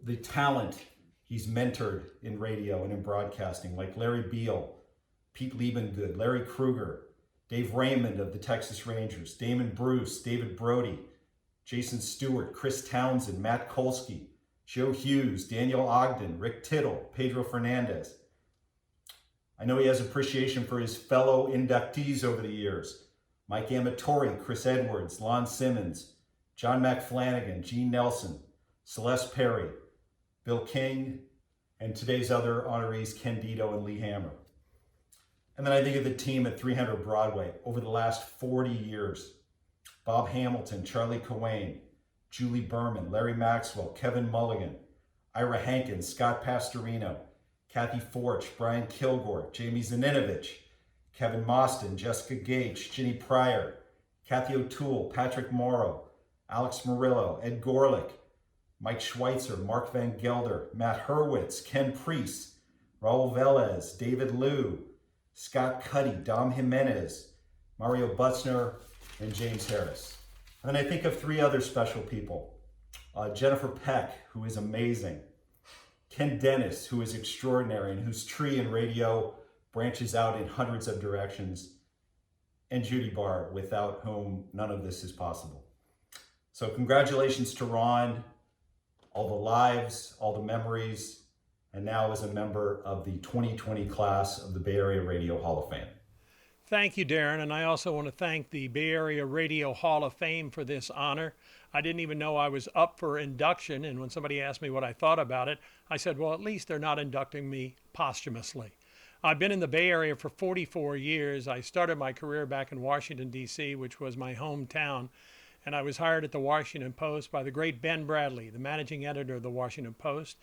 the talent he's mentored in radio and in broadcasting, like Larry Beal, Pete Liebengood, Larry Kruger, Dave Raymond of the Texas Rangers, Damon Bruce, David Brody, Jason Stewart, Chris Townsend, Matt Kolsky, Joe Hughes, Daniel Ogden, Rick Tittle, Pedro Fernandez. I know he has appreciation for his fellow inductees over the years. Mike Amatori, Chris Edwards, Lon Simmons, John McFlanagan, Gene Nelson, Celeste Perry, Bill King, and today's other honorees, Ken Dito and Lee Hammer. And then I think of the team at 300 Broadway over the last 40 years. Bob Hamilton, Charlie Cowain, Julie Berman, Larry Maxwell, Kevin Mulligan, Ira Hankins, Scott Pastorino, Kathy Forch, Brian Kilgore, Jamie Zaninovich, Kevin Mostyn, Jessica Gage, Ginny Pryor, Kathy O'Toole, Patrick Morrow, Alex Murillo, Ed Gorlick, Mike Schweitzer, Mark Van Gelder, Matt Hurwitz, Ken Priest, Raul Velez, David Liu, Scott Cuddy, Dom Jimenez, Mario Butzner, and James Harris. And then I think of three other special people. Jennifer Peck, who is amazing. Ken Dennis, who is extraordinary and whose tree in radio branches out in hundreds of directions. And Judy Barr, without whom none of this is possible. So congratulations to Ron, all the lives, all the memories, and now as a member of the 2020 class of the Bay Area Radio Hall of Fame. Thank you, Darren, and I also want to thank the Bay Area Radio Hall of Fame for this honor. I didn't even know I was up for induction, and when somebody asked me what I thought about it, I said, well, at least they're not inducting me posthumously. I've been in the Bay Area for 44 years. I started my career back in Washington, D.C., which was my hometown, and I was hired at the Washington Post by the great Ben Bradley, the managing editor of the Washington Post.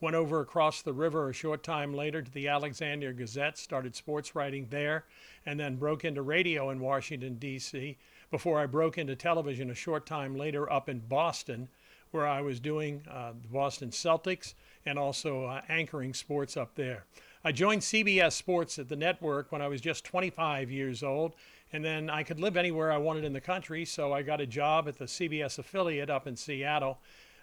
Went over across the river a short time later to the Alexandria Gazette, started sports writing there, and then broke into radio in Washington, D.C., before I broke into television a short time later up in Boston, where I was doing the Boston Celtics and also anchoring sports up there. I joined CBS Sports at the network when I was just 25 years old, and then I could live anywhere I wanted in the country, so I got a job at the CBS affiliate up in Seattle.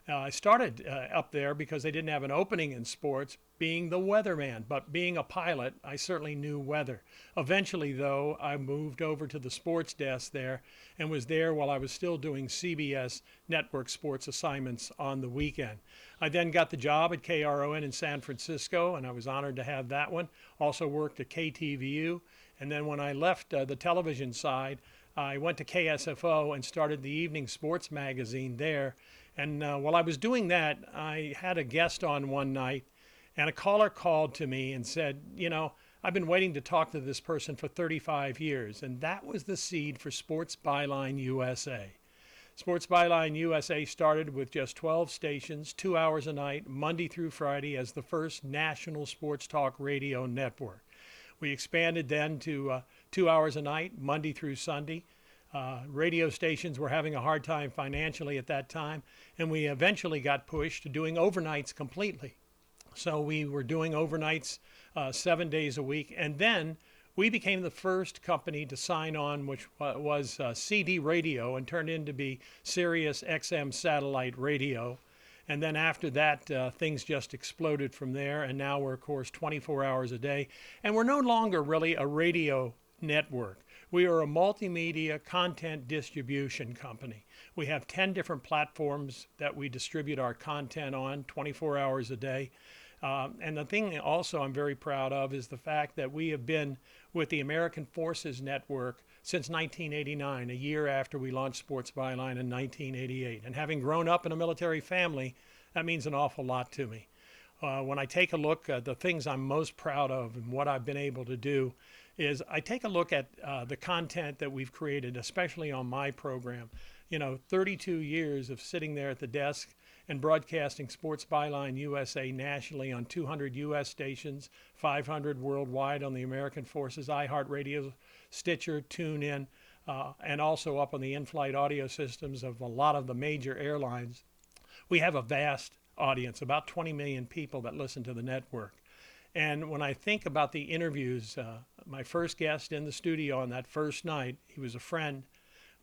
I started up there because they didn't have an opening in sports, being the weatherman. But being a pilot, I certainly knew weather. Eventually, though, I moved over to the sports desk there and was there while I was still doing CBS network sports assignments on the weekend. I then got the job at KRON in San Francisco, and I was honored to have that one. Also worked at KTVU. And then when I left the television side, I went to KSFO and started the evening sports magazine there. And while I was doing that, I had a guest on one night, and a caller called to me and said, you know, I've been waiting to talk to this person for 35 years. And that was the seed for Sports Byline USA. Sports Byline USA started with just 12 stations, 2 hours a night, Monday through Friday, as the first national sports talk radio network. We expanded then to 2 hours a night, Monday through Sunday. Radio stations were having a hard time financially at that time, and we eventually got pushed to doing overnights completely. So we were doing overnights 7 days a week, and then we became the first company to sign on, which was CD radio and turned into be Sirius XM satellite radio. And then after that, things just exploded from there, and now we're, of course, 24 hours a day. And we're no longer really a radio network. We are a multimedia content distribution company. We have 10 different platforms that we distribute our content on 24 hours a day. And the thing also I'm very proud of is the fact that we have been with the American Forces Network since 1989, a year after we launched Sports Byline in 1988. And having grown up in a military family, that means an awful lot to me. When I take a look at the things I'm most proud of and what I've been able to do is I take a look at the content that we've created, especially on my program. 32 years of sitting there at the desk and broadcasting Sports Byline USA nationally on 200 U.S. stations, 500 worldwide on the American Forces iHeartRadio, Stitcher, TuneIn, and also up on the in-flight audio systems of a lot of the major airlines. We have a vast audience, about 20 million people that listen to the network. And when I think about the interviews, my first guest in the studio on that first night, he was a friend,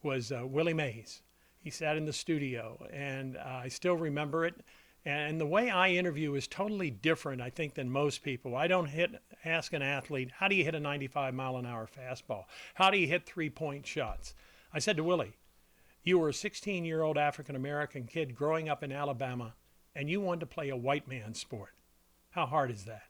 was Willie Mays. He sat in the studio, and I still remember it. And the way I interview is totally different, I think, than most people. I don't ask an athlete, how do you hit a 95-mile-an-hour fastball? How do you hit three-point shots? I said to Willie, you were a 16-year-old African-American kid growing up in Alabama, and you wanted to play a white man's sport. How hard is that?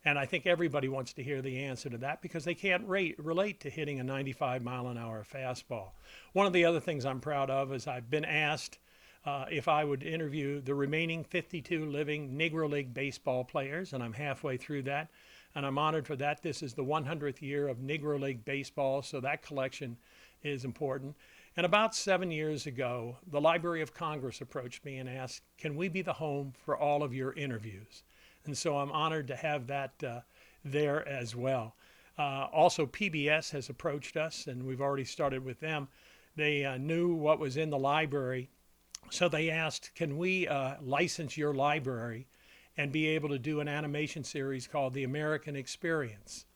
And I think everybody wants to hear the answer to that because they can't relate to hitting a 95-mile-an-hour fastball. One of the other things I'm proud of is I've been asked if I would interview the remaining 52 living Negro League baseball players, and I'm halfway through that, and I'm honored for that. This is the 100th year of Negro League baseball, so that collection is important. And about 7 years ago, the Library of Congress approached me and asked, can we be the home for all of your interviews? And so I'm honored to have that there as well. Also, PBS has approached us, and we've already started with them. They knew what was in the library, so they asked, can we license your library and be able to do an animation series called The American Experience?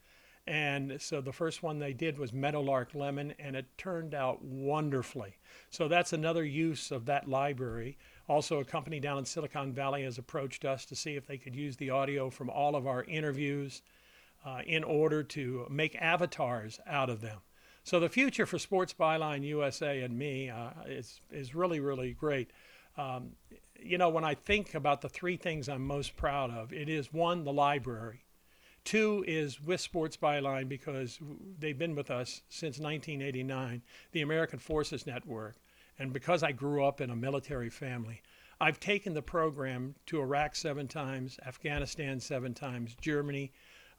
And so the first one they did was Meadowlark Lemon, and it turned out wonderfully. So that's another use of that library. Also, a company down in Silicon Valley has approached us to see if they could use the audio from all of our interviews in order to make avatars out of them. So the future for Sports Byline USA and me is really, really great. When I think about the three things I'm most proud of, it is one, the library. Two is with Sports Byline because they've been with us since 1989, the American Forces Network. And because I grew up in a military family, I've taken the program to Iraq 7 times, Afghanistan 7 times, Germany,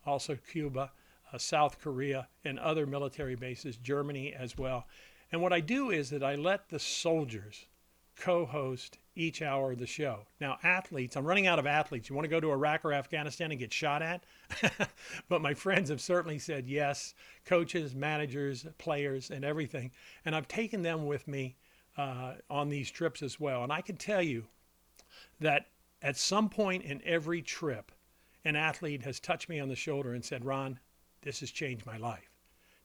also Cuba, South Korea, and other military bases, Germany as well. And what I do is that I let the soldiers co-host each hour of the show. Now, athletes, I'm running out of athletes. You want to go to Iraq or Afghanistan and get shot at? But my friends have certainly said yes, coaches, managers, players, and everything. And I've taken them with me on these trips as well. And I can tell you that at some point in every trip, an athlete has touched me on the shoulder and said, Ron, this has changed my life,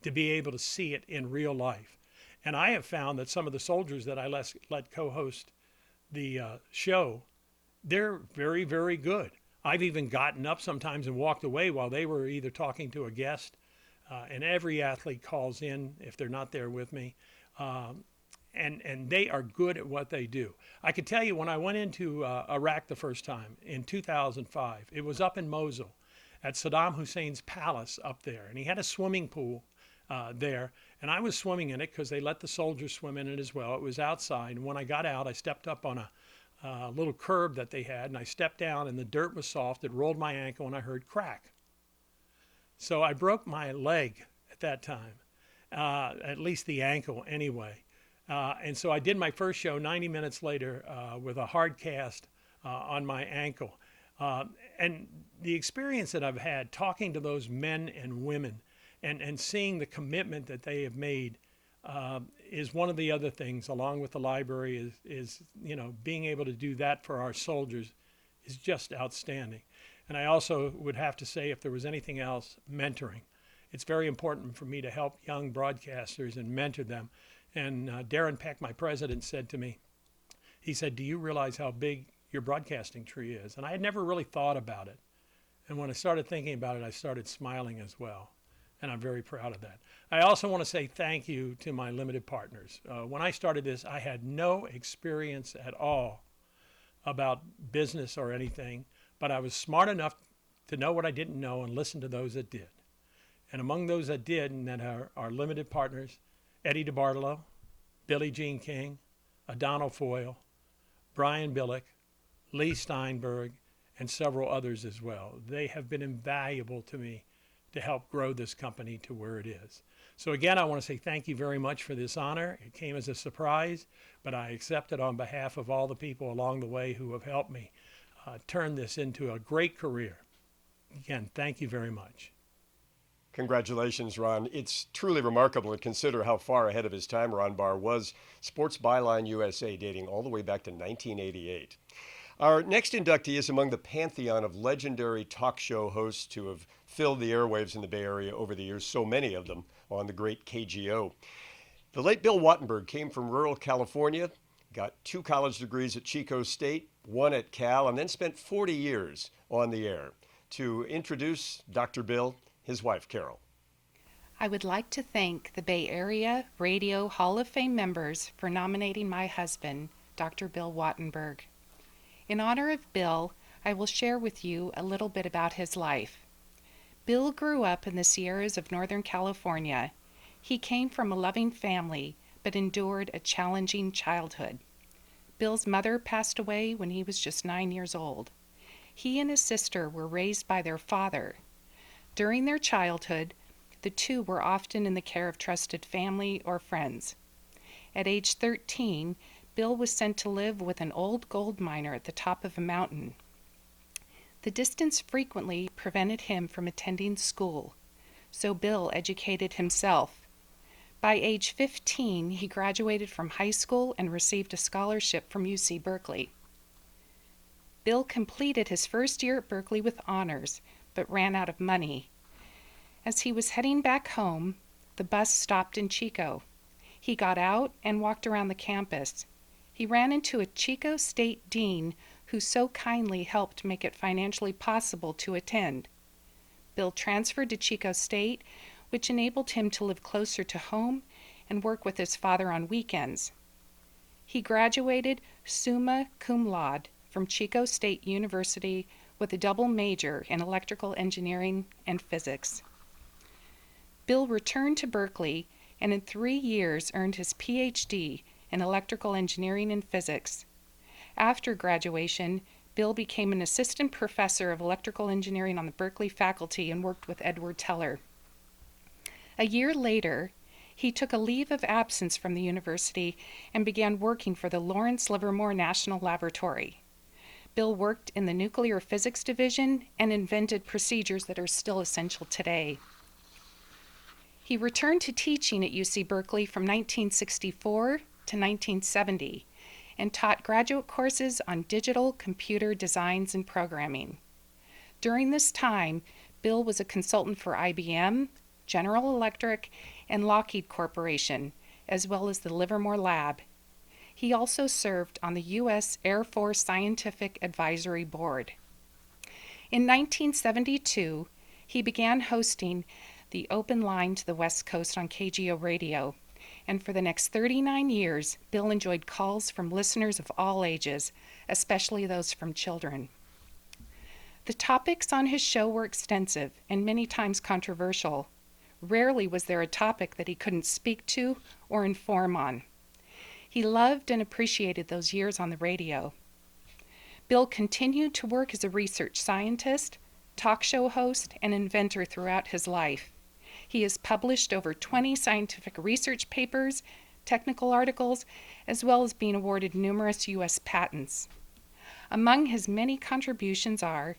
to be able to see it in real life. And I have found that some of the soldiers that I let co-host the show, they're very, very good. I've even gotten up sometimes and walked away while they were either talking to a guest, and every athlete calls in if they're not there with me. And they are good at what they do. I could tell you when I went into Iraq the first time in 2005, it was up in Mosul at Saddam Hussein's palace up there. And he had a swimming pool there. And I was swimming in it because they let the soldiers swim in it as well. It was outside. And when I got out, I stepped up on a little curb that they had. And I stepped down and the dirt was soft. It rolled my ankle and I heard crack. So I broke my leg at that time, at least the ankle anyway. And so I did my first show 90 minutes later with a hard cast on my ankle. And the experience that I've had talking to those men and women and seeing the commitment that they have made is one of the other things, along with the library, is being able to do that for our soldiers is just outstanding. And I also would have to say, if there was anything else, mentoring. It's very important for me to help young broadcasters and mentor them. And Darren Peck, my president, said to me, he said, "Do you realize how big your broadcasting tree is?" And I had never really thought about it. And when I started thinking about it, I started smiling as well. And I'm very proud of that. I also want to say thank you to my limited partners. When I started this, I had no experience at all about business or anything, but I was smart enough to know what I didn't know and listen to those that did. And among those that did, and that are our limited partners, Eddie DeBartolo, Billie Jean King, Adonal Foyle, Brian Billick, Lee Steinberg, and several others as well. They have been invaluable to me to help grow this company to where it is. So again, I want to say thank you very much for this honor. It came as a surprise, but I accept it on behalf of all the people along the way who have helped me turn this into a great career. Again, thank you very much. Congratulations, Ron. It's truly remarkable to consider how far ahead of his time Ron Barr was. Sports Byline USA, dating all the way back to 1988. Our next inductee is among the pantheon of legendary talk show hosts who have filled the airwaves in the Bay Area over the years, so many of them on the great KGO. The late Bill Wattenberg came from rural California, got 2 college degrees at Chico State, 1 at Cal, and then spent 40 years on the air. To introduce Dr. Bill, his wife, Carol. I would like to thank the Bay Area Radio Hall of Fame members for nominating my husband, Dr. Bill Wattenberg. In honor of Bill, I will share with you a little bit about his life. Bill grew up in the Sierras of Northern California. He came from a loving family, but endured a challenging childhood. Bill's mother passed away when he was just 9 years old. He and his sister were raised by their father. During their childhood, the two were often in the care of trusted family or friends. At age 13, Bill was sent to live with an old gold miner at the top of a mountain. The distance frequently prevented him from attending school, so Bill educated himself. By age 15, he graduated from high school and received a scholarship from UC Berkeley. Bill completed his first year at Berkeley with honors, but ran out of money. As he was heading back home, the bus stopped in Chico. He got out and walked around the campus. He ran into a Chico State dean who so kindly helped make it financially possible to attend. Bill transferred to Chico State, which enabled him to live closer to home and work with his father on weekends. He graduated summa cum laude from Chico State University with a double major in electrical engineering and physics. Bill returned to Berkeley and in 3 years earned his PhD in electrical engineering and physics. After graduation, Bill became an assistant professor of electrical engineering on the Berkeley faculty and worked with Edward Teller. A year later, he took a leave of absence from the university and began working for the Lawrence Livermore National Laboratory. Bill worked in the nuclear physics division and invented procedures that are still essential today. He returned to teaching at UC Berkeley from 1964 to 1970 and taught graduate courses on digital computer designs and programming. During this time, Bill was a consultant for IBM, General Electric, and Lockheed Corporation, as well as the Livermore Lab. He also served on the U.S. Air Force Scientific Advisory Board. In 1972, he began hosting the Open Line to the West Coast on KGO Radio, and for the next 39 years, Bill enjoyed calls from listeners of all ages, especially those from children. The topics on his show were extensive and many times controversial. Rarely was there a topic that he couldn't speak to or inform on. He loved and appreciated those years on the radio. Bill continued to work as a research scientist, talk show host, and inventor throughout his life. He has published over 20 scientific research papers, technical articles, as well as being awarded numerous U.S. patents. Among his many contributions are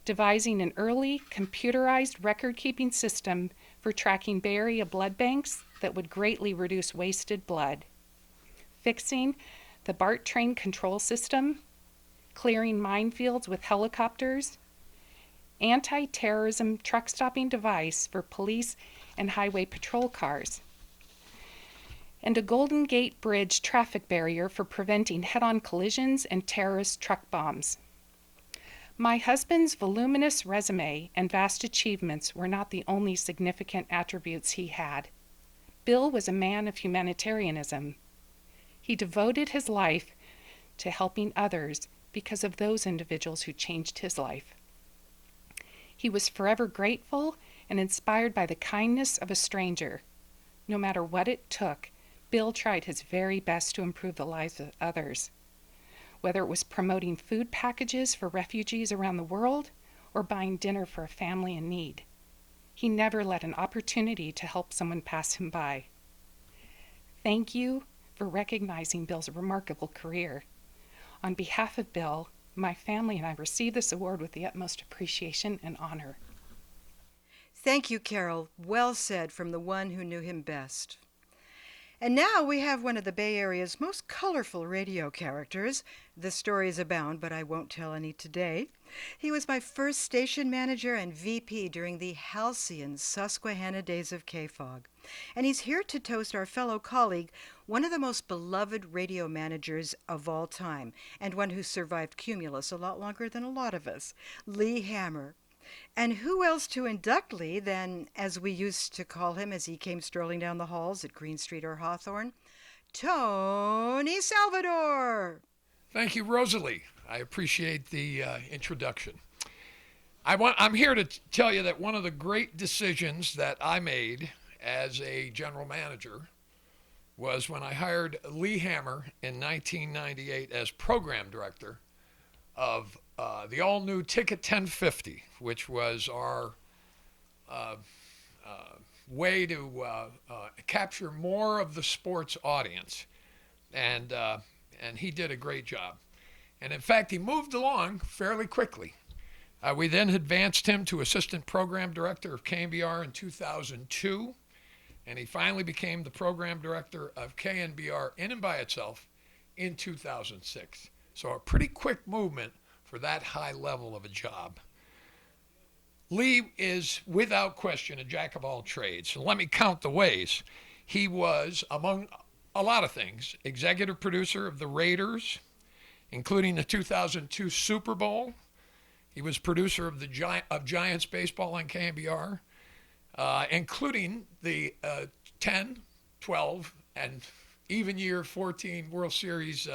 devising an early computerized record-keeping system for tracking Bay Area blood banks that would greatly reduce wasted blood, fixing the BART train control system, clearing minefields with helicopters, anti-terrorism truck stopping device for police and highway patrol cars, and a Golden Gate Bridge traffic barrier for preventing head-on collisions and terrorist truck bombs. My husband's voluminous resume and vast achievements were not the only significant attributes he had. Bill was a man of humanitarianism. He devoted his life to helping others because of those individuals who changed his life. He was forever grateful and inspired by the kindness of a stranger. No matter what it took, Bill tried his very best to improve the lives of others. Whether it was promoting food packages for refugees around the world or buying dinner for a family in need, he never let an opportunity to help someone pass him by. Thank you for recognizing Bill's remarkable career. On behalf of Bill, my family and I receive this award with the utmost appreciation and honor. Thank you, Carol. Well said from the one who knew him best. And now we have one of the Bay Area's most colorful radio characters. The stories abound, but I won't tell any today. He was my first station manager and VP during the halcyon Susquehanna days of KFOG. And he's here to toast our fellow colleague, one of the most beloved radio managers of all time, and one who survived Cumulus a lot longer than a lot of us, Lee Hammer. And who else to induct Lee than, as we used to call him as he came strolling down the halls at Green Street or Hawthorne, Tony Salvador. Thank you, Rosalie. I appreciate the introduction. I'm here to tell you that one of the great decisions that I made as a general manager was when I hired Lee Hammer in 1998 as program director of the all-new Ticket 1050, which was our way to capture more of the sports audience, and he did a great job. And in fact, he moved along fairly quickly. We then advanced him to assistant program director of KNBR in 2002, and he finally became the program director of KNBR in and by itself in 2006. So a pretty quick movement for that high level of a job. Lee is, without question, a jack of all trades. So let me count the ways. He was, among a lot of things, executive producer of the Raiders, including the 2002 Super Bowl. He was producer of of Giants baseball on KNBR, including the 10, 12, and even year 14 World Series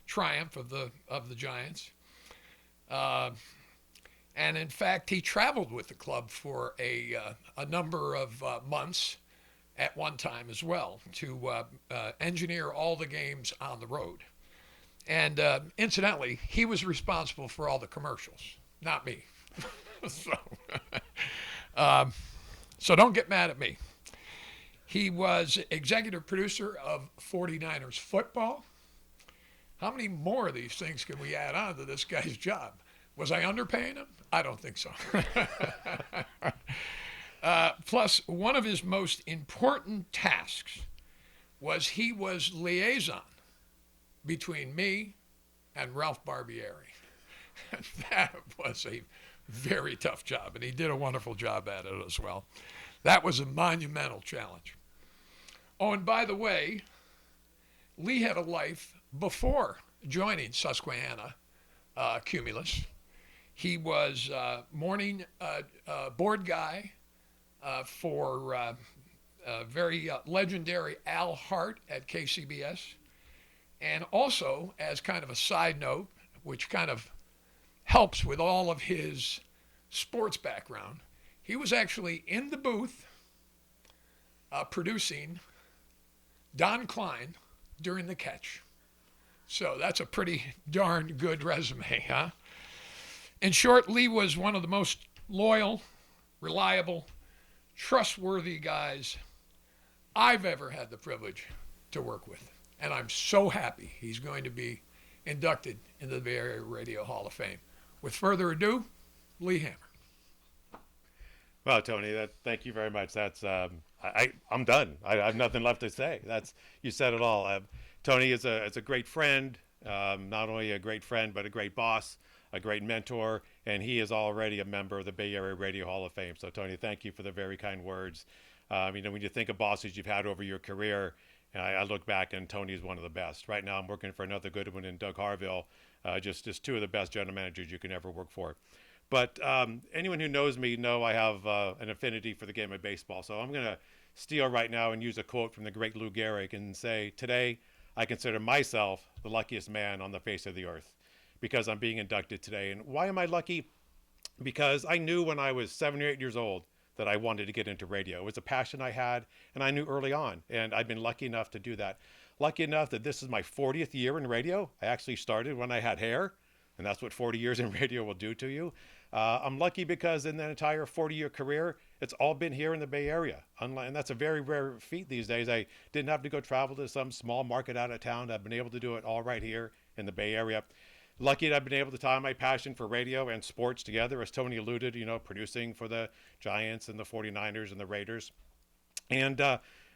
triumph of the Giants. And in fact, he traveled with the club for a number of months at one time as well to engineer all the games on the road. And incidentally, he was responsible for all the commercials, not me. So don't get mad at me. He was executive producer of 49ers football. How many more of these things can we add on to this guy's job? Was I underpaying him? I don't think so. Plus, one of his most important tasks was he was liaison between me and Ralph Barbieri. That was a very tough job, and he did a wonderful job at it as well. That was a monumental challenge. Oh, and by the way, Lee had a life before joining Susquehanna Cumulus. He was morning board guy for very legendary Al Hart at KCBS. And also, as kind of a side note, which kind of helps with all of his sports background, he was actually in the booth producing Don Klein during the catch. So that's a pretty darn good resume, huh? In short, Lee was one of the most loyal, reliable, trustworthy guys I've ever had the privilege to work with. And I'm so happy he's going to be inducted into the Bay Area Radio Hall of Fame. With further ado, Lee Hammer. Well, Tony, thank you very much. That's I'm done. I have nothing left to say. You said it all. Tony is a great friend, not only a great friend but a great boss, a great mentor, and he is already a member of the Bay Area Radio Hall of Fame. So, Tony, thank you for the very kind words. When you think of bosses you've had over your career, I look back and Tony is one of the best. Right now, I'm working for another good one in Doug Harville, just two of the best general managers you can ever work for. But anyone who knows me know I have an affinity for the game of baseball. So I'm going to steal right now and use a quote from the great Lou Gehrig and say, today, I consider myself the luckiest man on the face of the earth because I'm being inducted today. And why am I lucky? Because I knew when I was 7 or 8 years old that I wanted to get into radio. It was a passion I had, and I knew early on. And I've been lucky enough to do that. Lucky enough that this is my 40th year in radio. I actually started when I had hair, and that's what 40 years in radio will do to you. I'm lucky because in that entire 40-year career, it's all been here in the Bay Area. And that's a very rare feat these days. I didn't have to go travel to some small market out of town. I've been able to do it all right here in the Bay Area. Lucky that I've been able to tie my passion for radio and sports together, as Tony alluded, producing for the Giants and the 49ers and the Raiders. And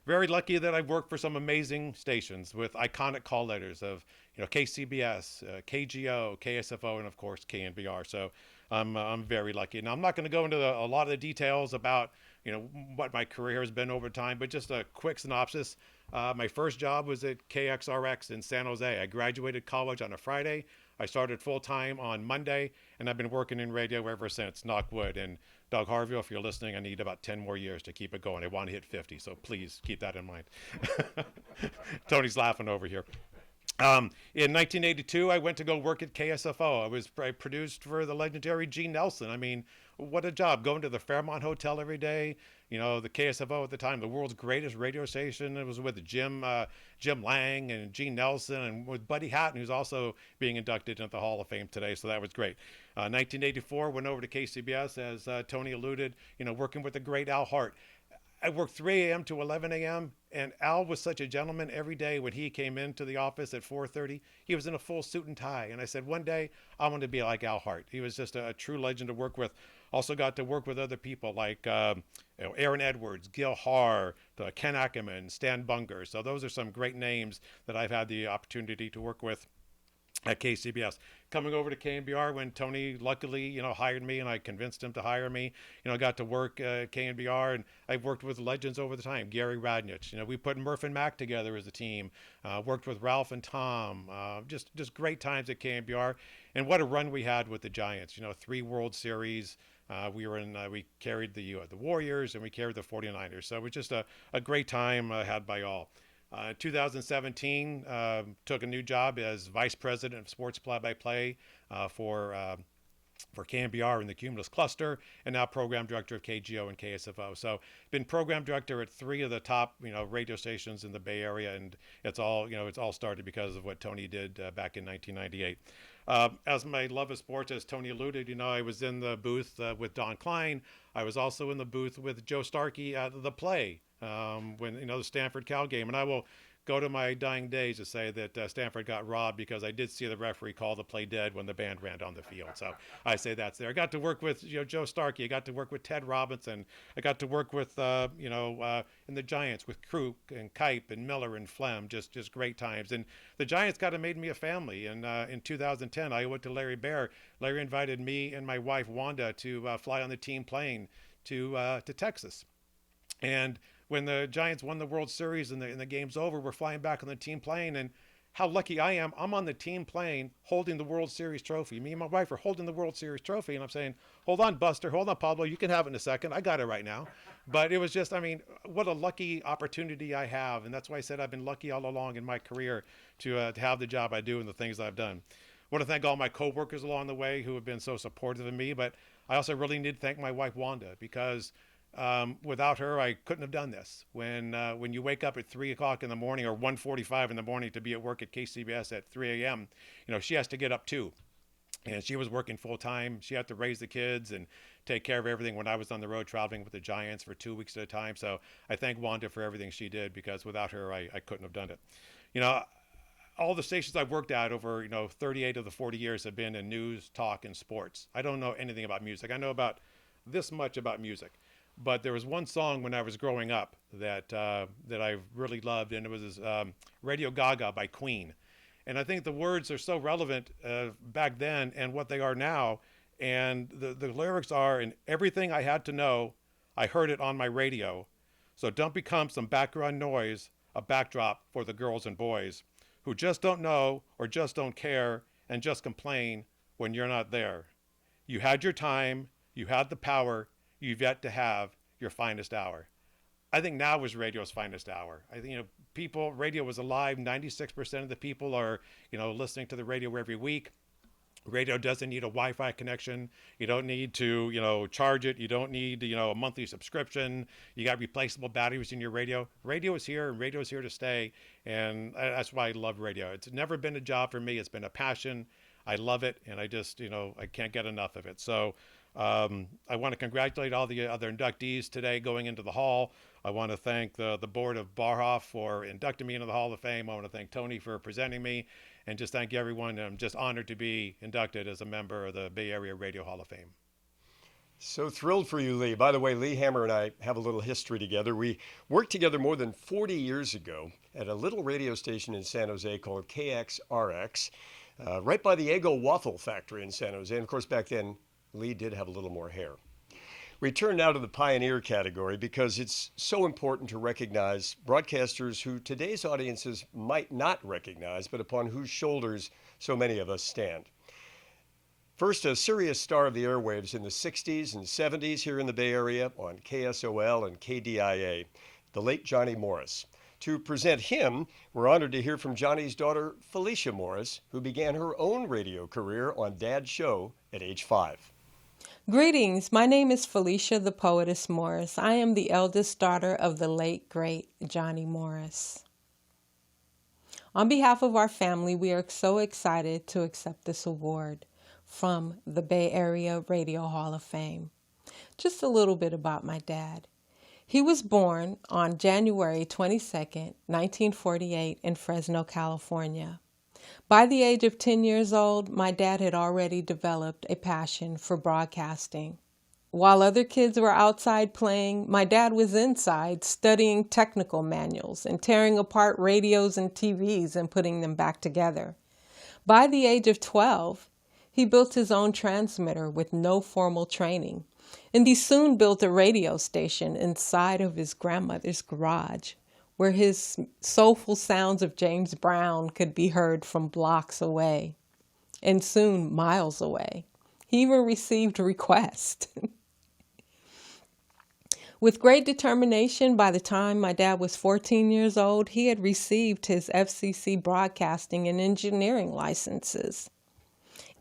very lucky that I've worked for some amazing stations with iconic call letters of, KCBS, KGO, KSFO, and of course KNBR. So I'm very lucky. Now I'm not going to go into a lot of the details about what my career has been over time, but just a quick synopsis. My first job was at KXRX in San Jose. I graduated college on a Friday. I started full time on Monday, and I've been working in radio ever since. Knock wood. And Doug Harville, if you're listening, I need about 10 more years to keep it going. I want to hit 50, so please keep that in mind. Tony's laughing over here. In 1982, I went to go work at KSFO. I produced for the legendary Gene Nelson. I mean, what a job, going to the Fairmont Hotel every day. The KSFO at the time, the world's greatest radio station. It was with Jim Lang and Gene Nelson and with Buddy Hatton, who's also being inducted into the Hall of Fame today. So that was great. 1984, went over to KCBS, as Tony alluded, working with the great Al Hart. I worked 3 a.m. to 11 a.m. and Al was such a gentleman. Every day when he came into the office at 4:30, he was in a full suit and tie. And I said, one day I want to be like Al Hart. He was just a true legend to work with. Also got to work with other people like Aaron Edwards, Gil Haar, Ken Ackerman, Stan Bunger. So those are some great names that I've had the opportunity to work with at KCBS. Coming over to KNBR when Tony luckily, hired me and I convinced him to hire me. I got to work at KNBR and I've worked with legends over the time. Gary Radnich, we put Murph and Mac together as a team. Worked with Ralph and Tom. Just great times at KNBR. And what a run we had with the Giants. 3 World Series. We carried the Warriors and we carried the 49ers. So it was just a great time had by all. 2017, took a new job as Vice President of Sports Play-by-Play for KNBR in the Cumulus Cluster, and now Program Director of KGO and KSFO. So been Program Director at 3 of the top radio stations in the Bay Area, and it's all started because of what Tony did back in 1998. As my love of sports, as Tony alluded, I was in the booth with Don Klein. I was also in the booth with Joe Starkey at the play. When the Stanford Cal game, and I will go to my dying days to say that Stanford got robbed because I did see the referee call the play dead when the band ran down the field. So I say that's there. I got to work with Joe Starkey. I got to work with Ted Robinson. I got to work with in the Giants with Kruk and Kipe and Miller and Flem. Just great times. And the Giants kind of made me a family. And in 2010, I went to Larry Baer. Larry invited me and my wife Wanda to fly on the team plane to Texas. And when the Giants won the World Series and the game's over, we're flying back on the team plane. And how lucky I am, I'm on the team plane holding the World Series trophy. Me and my wife are holding the World Series trophy. And I'm saying, hold on, Buster, hold on, Pablo, you can have it in a second. I got it right now. But it was just, what a lucky opportunity I have. And that's why I said I've been lucky all along in my career to have the job I do and the things I've done. I want to thank all my coworkers along the way who have been so supportive of me. But I also really need to thank my wife, Wanda, because without her, I couldn't have done this. When you wake up at 3 o'clock in the morning or 1:45 in the morning to be at work at KCBS at 3 a.m., she has to get up too. And she was working full time. She had to raise the kids and take care of everything when I was on the road traveling with the Giants for 2 weeks at a time. So I thank Wanda for everything she did, because without her, I couldn't have done it. all the stations I've worked at over, 38 of the 40 years have been in news, talk, and sports. I don't know anything about music. I know about this much about music. But there was one song when I was growing up that I really loved, and it was Radio Gaga by Queen. And I think the words are so relevant back then and what they are now. And the lyrics are, "And everything I had to know, I heard it on my radio. So don't become some background noise, a backdrop for the girls and boys who just don't know or just don't care and just complain when you're not there. You had your time, you had the power, you've yet to have your finest hour." I think now is radio's finest hour. I think, radio was alive. 96% of the people are, listening to the radio every week. Radio doesn't need a Wi-Fi connection. You don't need to, charge it. You don't need, a monthly subscription. You got replaceable batteries in your radio. Radio is here, and radio is here to stay. And that's why I love radio. It's never been a job for me. It's been a passion. I love it, and I just, I can't get enough of it. So I want to congratulate all the other inductees today going into the Hall. I want to thank the board of BARHOF for inducting me into the Hall of Fame. I want to thank Tony for presenting me, and just thank everyone. I'm just honored to be inducted as a member of the Bay Area Radio Hall of Fame. So thrilled for you, Lee. By the way, Lee Hammer and I have a little history together. We worked together more than 40 years ago at a little radio station in San Jose called KXRX, right by the Eggo Waffle Factory in San Jose. And of course, back then, Lee did have a little more hair. We turn now to the pioneer category because it's so important to recognize broadcasters who today's audiences might not recognize, but upon whose shoulders so many of us stand. First, a serious star of the airwaves in the 60s and 70s here in the Bay Area on KSOL and KDIA, the late Johnny Morris. To present him, we're honored to hear from Johnny's daughter, Felicia Morris, who began her own radio career on Dad's show at age 5. Greetings. My name is Felicia the Poetess Morris. I am the eldest daughter of the late, great Johnny Morris. On behalf of our family, we are so excited to accept this award from the Bay Area Radio Hall of Fame. Just a little bit about my dad. He was born on January 22nd, 1948 in Fresno, California. By the age of 10 years old, my dad had already developed a passion for broadcasting. While other kids were outside playing, my dad was inside studying technical manuals and tearing apart radios and TVs and putting them back together. By the age of 12, he built his own transmitter with no formal training, and he soon built a radio station inside of his grandmother's garage, where his soulful sounds of James Brown could be heard from blocks away, and soon miles away. He even received requests. With great determination, by the time my dad was 14 years old, he had received his FCC broadcasting and engineering licenses.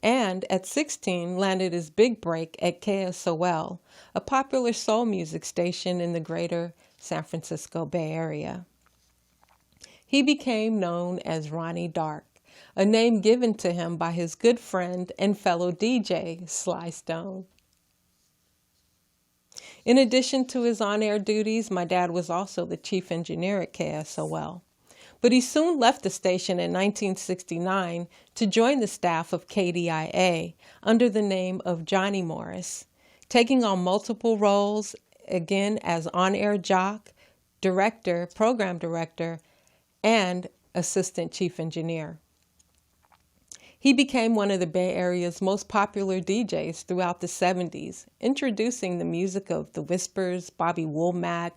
And at 16, landed his big break at KSOL, a popular soul music station in the greater San Francisco Bay Area. He became known as Ronnie Dark, a name given to him by his good friend and fellow DJ, Sly Stone. In addition to his on-air duties, my dad was also the chief engineer at KSOL. But he soon left the station in 1969 to join the staff of KDIA under the name of Johnny Morris, taking on multiple roles, again as on-air jock, director, program director, and assistant chief engineer. He became one of the Bay Area's most popular DJs throughout the 70s, introducing the music of The Whispers, Bobby Womack,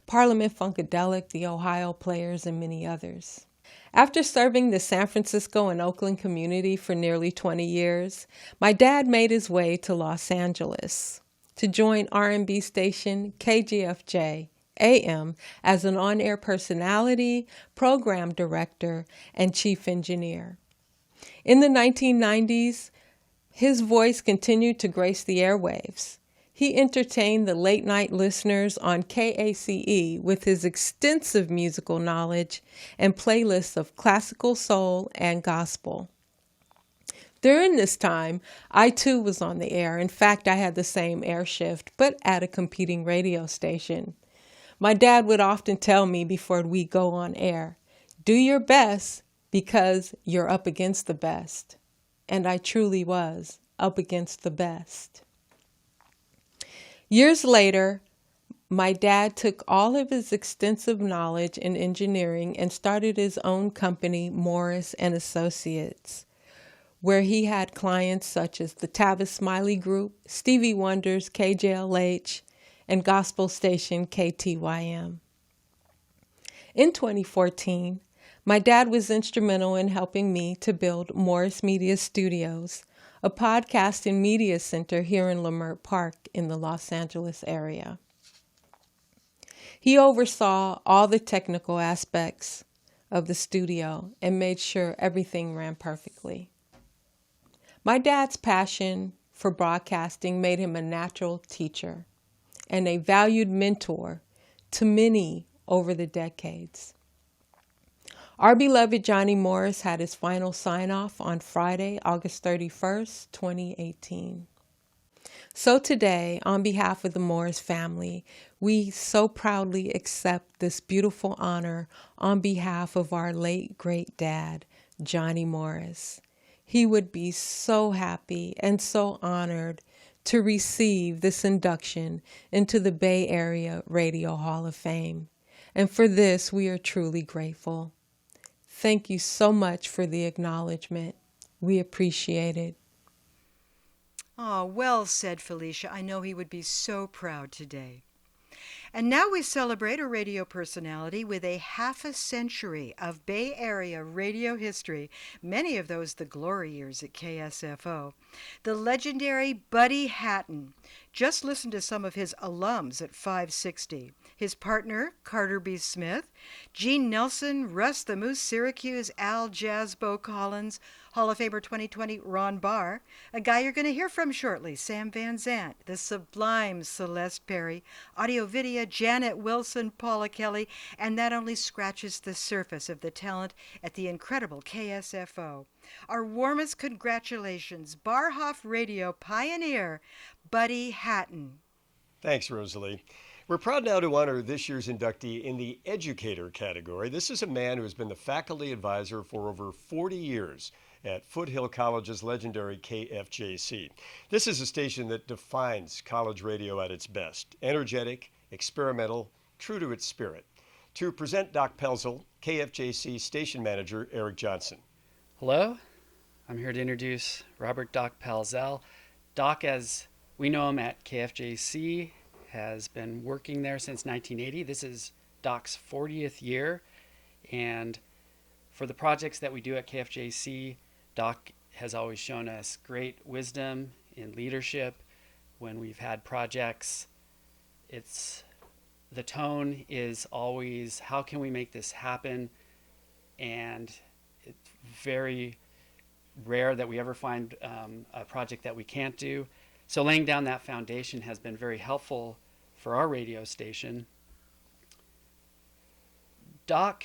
Parliament Funkadelic, the Ohio Players, and many others. After serving the San Francisco and Oakland community for nearly 20 years, my dad made his way to Los Angeles to join R&B station KGFJ AM as an on-air personality, program director, and chief engineer. In the 1990s, his voice continued to grace the airwaves. He entertained the late-night listeners on KACE with his extensive musical knowledge and playlists of classical soul and gospel. During this time, I too was on the air. In fact, I had the same air shift, but at a competing radio station. My dad would often tell me before we go on air, "Do your best, because you're up against the best. And I truly was up against the best. Years later, my dad took all of his extensive knowledge in engineering and started his own company, Morris and Associates, where he had clients such as the Tavis Smiley Group, Stevie Wonder's KJLH, and gospel station KTYM. In 2014, my dad was instrumental in helping me to build Morris Media Studios, a podcast and media center here in Leimert Park in the Los Angeles area. He oversaw all the technical aspects of the studio and made sure everything ran perfectly. My dad's passion for broadcasting made him a natural teacher and a valued mentor to many over the decades. Our beloved Johnny Morris had his final sign-off on Friday, August 31st, 2018. So today, on behalf of the Morris family, we so proudly accept this beautiful honor on behalf of our late great dad, Johnny Morris. He would be so happy and so honored to receive this induction into the Bay Area Radio Hall of Fame. And for this, we are truly grateful. Thank you so much for the acknowledgement. We appreciate it. Oh, well said, Felicia. I know he would be so proud today. And now we celebrate a radio personality with a half a century of Bay Area radio history, many of those the glory years at KSFO. The legendary Buddy Hatton. Just listen to some of his alums at 560. His partner, Carter B. Smith, Gene Nelson, Russ the Moose Syracuse, Al Jazzbo Collins, Hall of Famer 2020 Ron Barr, a guy you're going to hear from shortly, Sam Van Zandt, the sublime Celeste Perry, Audio Video, Janet Wilson, Paula Kelly, and that only scratches the surface of the talent at the incredible KSFO. Our warmest congratulations, BARHOF Radio pioneer, Buddy Hatton. Thanks, Rosalie. We're proud now to honor this year's inductee in the educator category. This is a man who has been the faculty advisor for over 40 years at Foothill College's legendary KFJC. This is a station that defines college radio at its best: energetic, experimental, true to its spirit. To present Doc Pelzel, KFJC station manager Eric Johnson. Hello, I'm here to introduce Robert Doc Pelzel. Doc, as we know him at KFJC, has been working there since 1980. This is Doc's 40th year, and for the projects that we do at KFJC, Doc has always shown us great wisdom in leadership. When we've had projects, the tone is always, how can we make this happen? And it's very rare that we ever find a project that we can't do. So laying down that foundation has been very helpful for our radio station. Doc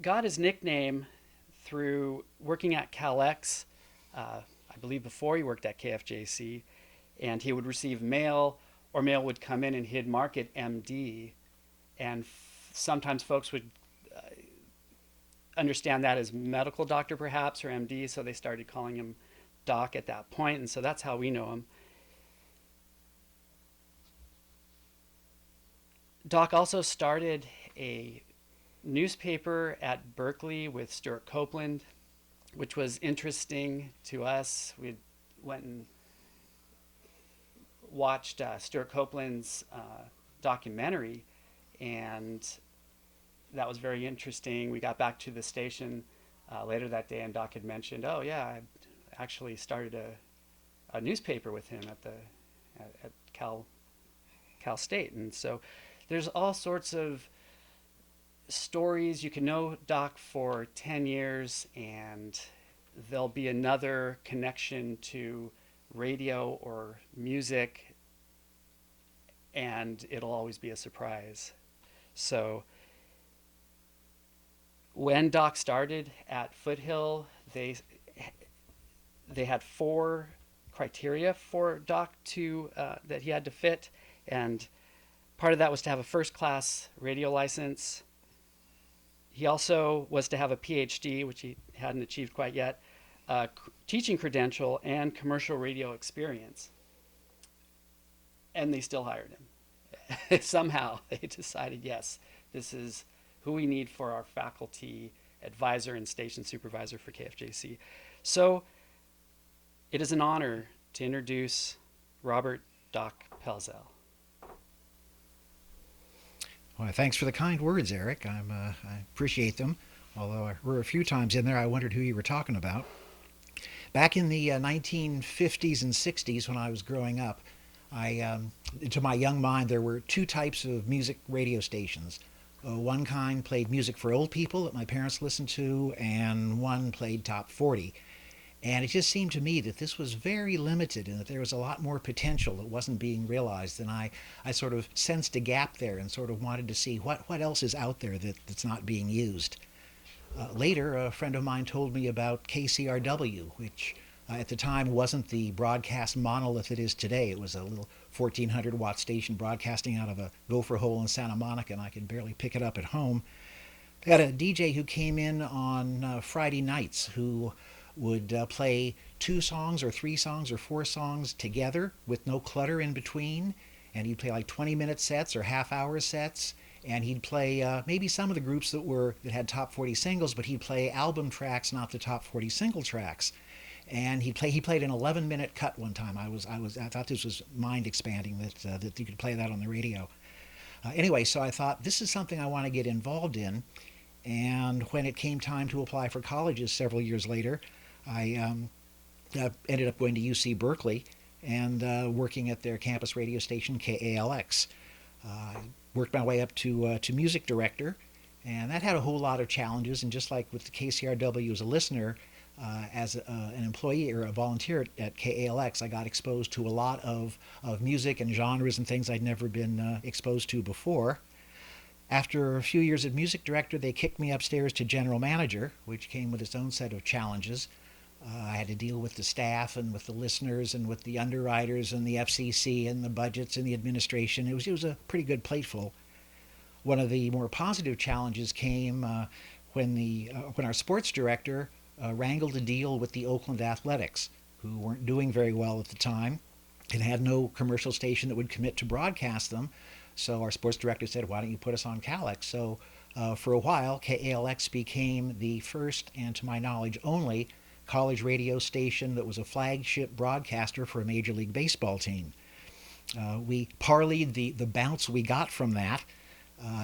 got his nickname through working at CalX, I believe before he worked at KFJC, and he would receive mail, or mail would come in and he'd mark it MD, and sometimes folks would understand that as medical doctor perhaps, or MD, so they started calling him Doc at that point, and so that's how we know him. Doc also started a newspaper at Berkeley with Stuart Copeland, which was interesting to us. We went and watched Stuart Copeland's documentary, and that was very interesting. We got back to the station later that day, and Doc had mentioned, oh yeah, I actually started a newspaper with him at Cal State. And so there's all sorts of stories. You can know Doc for 10 years and there'll be another connection to radio or music, and it'll always be a surprise. So when Doc started at Foothill, they had 4 criteria for Doc to that he had to fit, and part of that was to have a first-class radio license, He also was to have a PhD, which he hadn't achieved quite yet, teaching credential, and commercial radio experience. And they still hired him. Somehow they decided, yes, this is who we need for our faculty advisor and station supervisor for KFJC. So it is an honor to introduce Robert Doc Pelzel. Well, thanks for the kind words, Eric. I appreciate them. Although there were a few times in there I wondered who you were talking about. Back in the 1950s and 60s, when I was growing up, to my young mind, there were two types of music radio stations. One kind played music for old people that my parents listened to, and one played top 40. And it just seemed to me that this was very limited and that there was a lot more potential that wasn't being realized. And I sort of sensed a gap there and sort of wanted to see what else is out there that's not being used. Later, a friend of mine told me about KCRW, which at the time wasn't the broadcast monolith it is today. It was a little 1,400 watt station broadcasting out of a gopher hole in Santa Monica, and I could barely pick it up at home. They had a DJ who came in on Friday nights who would play 2 songs or 3 songs or 4 songs together with no clutter in between, and he'd play like 20-minute sets or half-hour sets, and he'd play maybe some of the groups that had top 40 singles, but he'd play album tracks, not the top 40 single tracks. And he played an 11-minute cut one time. I thought this was mind expanding that you could play that on the radio. Anyway, so I thought this is something I want to get involved in. And when it came time to apply for colleges several years later, I ended up going to UC Berkeley and working at their campus radio station KALX. Worked my way up to music director, and that had a whole lot of challenges. And just like with the KCRW as a listener, as an employee or a volunteer at KALX, I got exposed to a lot of music and genres and things I'd never been exposed to before. After a few years as music director, they kicked me upstairs to general manager, which came with its own set of challenges. I had to deal with the staff and with the listeners and with the underwriters and the FCC and the budgets and the administration. It was a pretty good plateful. One of the more positive challenges came when our sports director wrangled a deal with the Oakland Athletics, who weren't doing very well at the time and had no commercial station that would commit to broadcast them. So our sports director said, why don't you put us on KALX? So for a while, KALX became the first, and to my knowledge only, college radio station that was a flagship broadcaster for a Major League Baseball team. We parlayed the bounce we got from that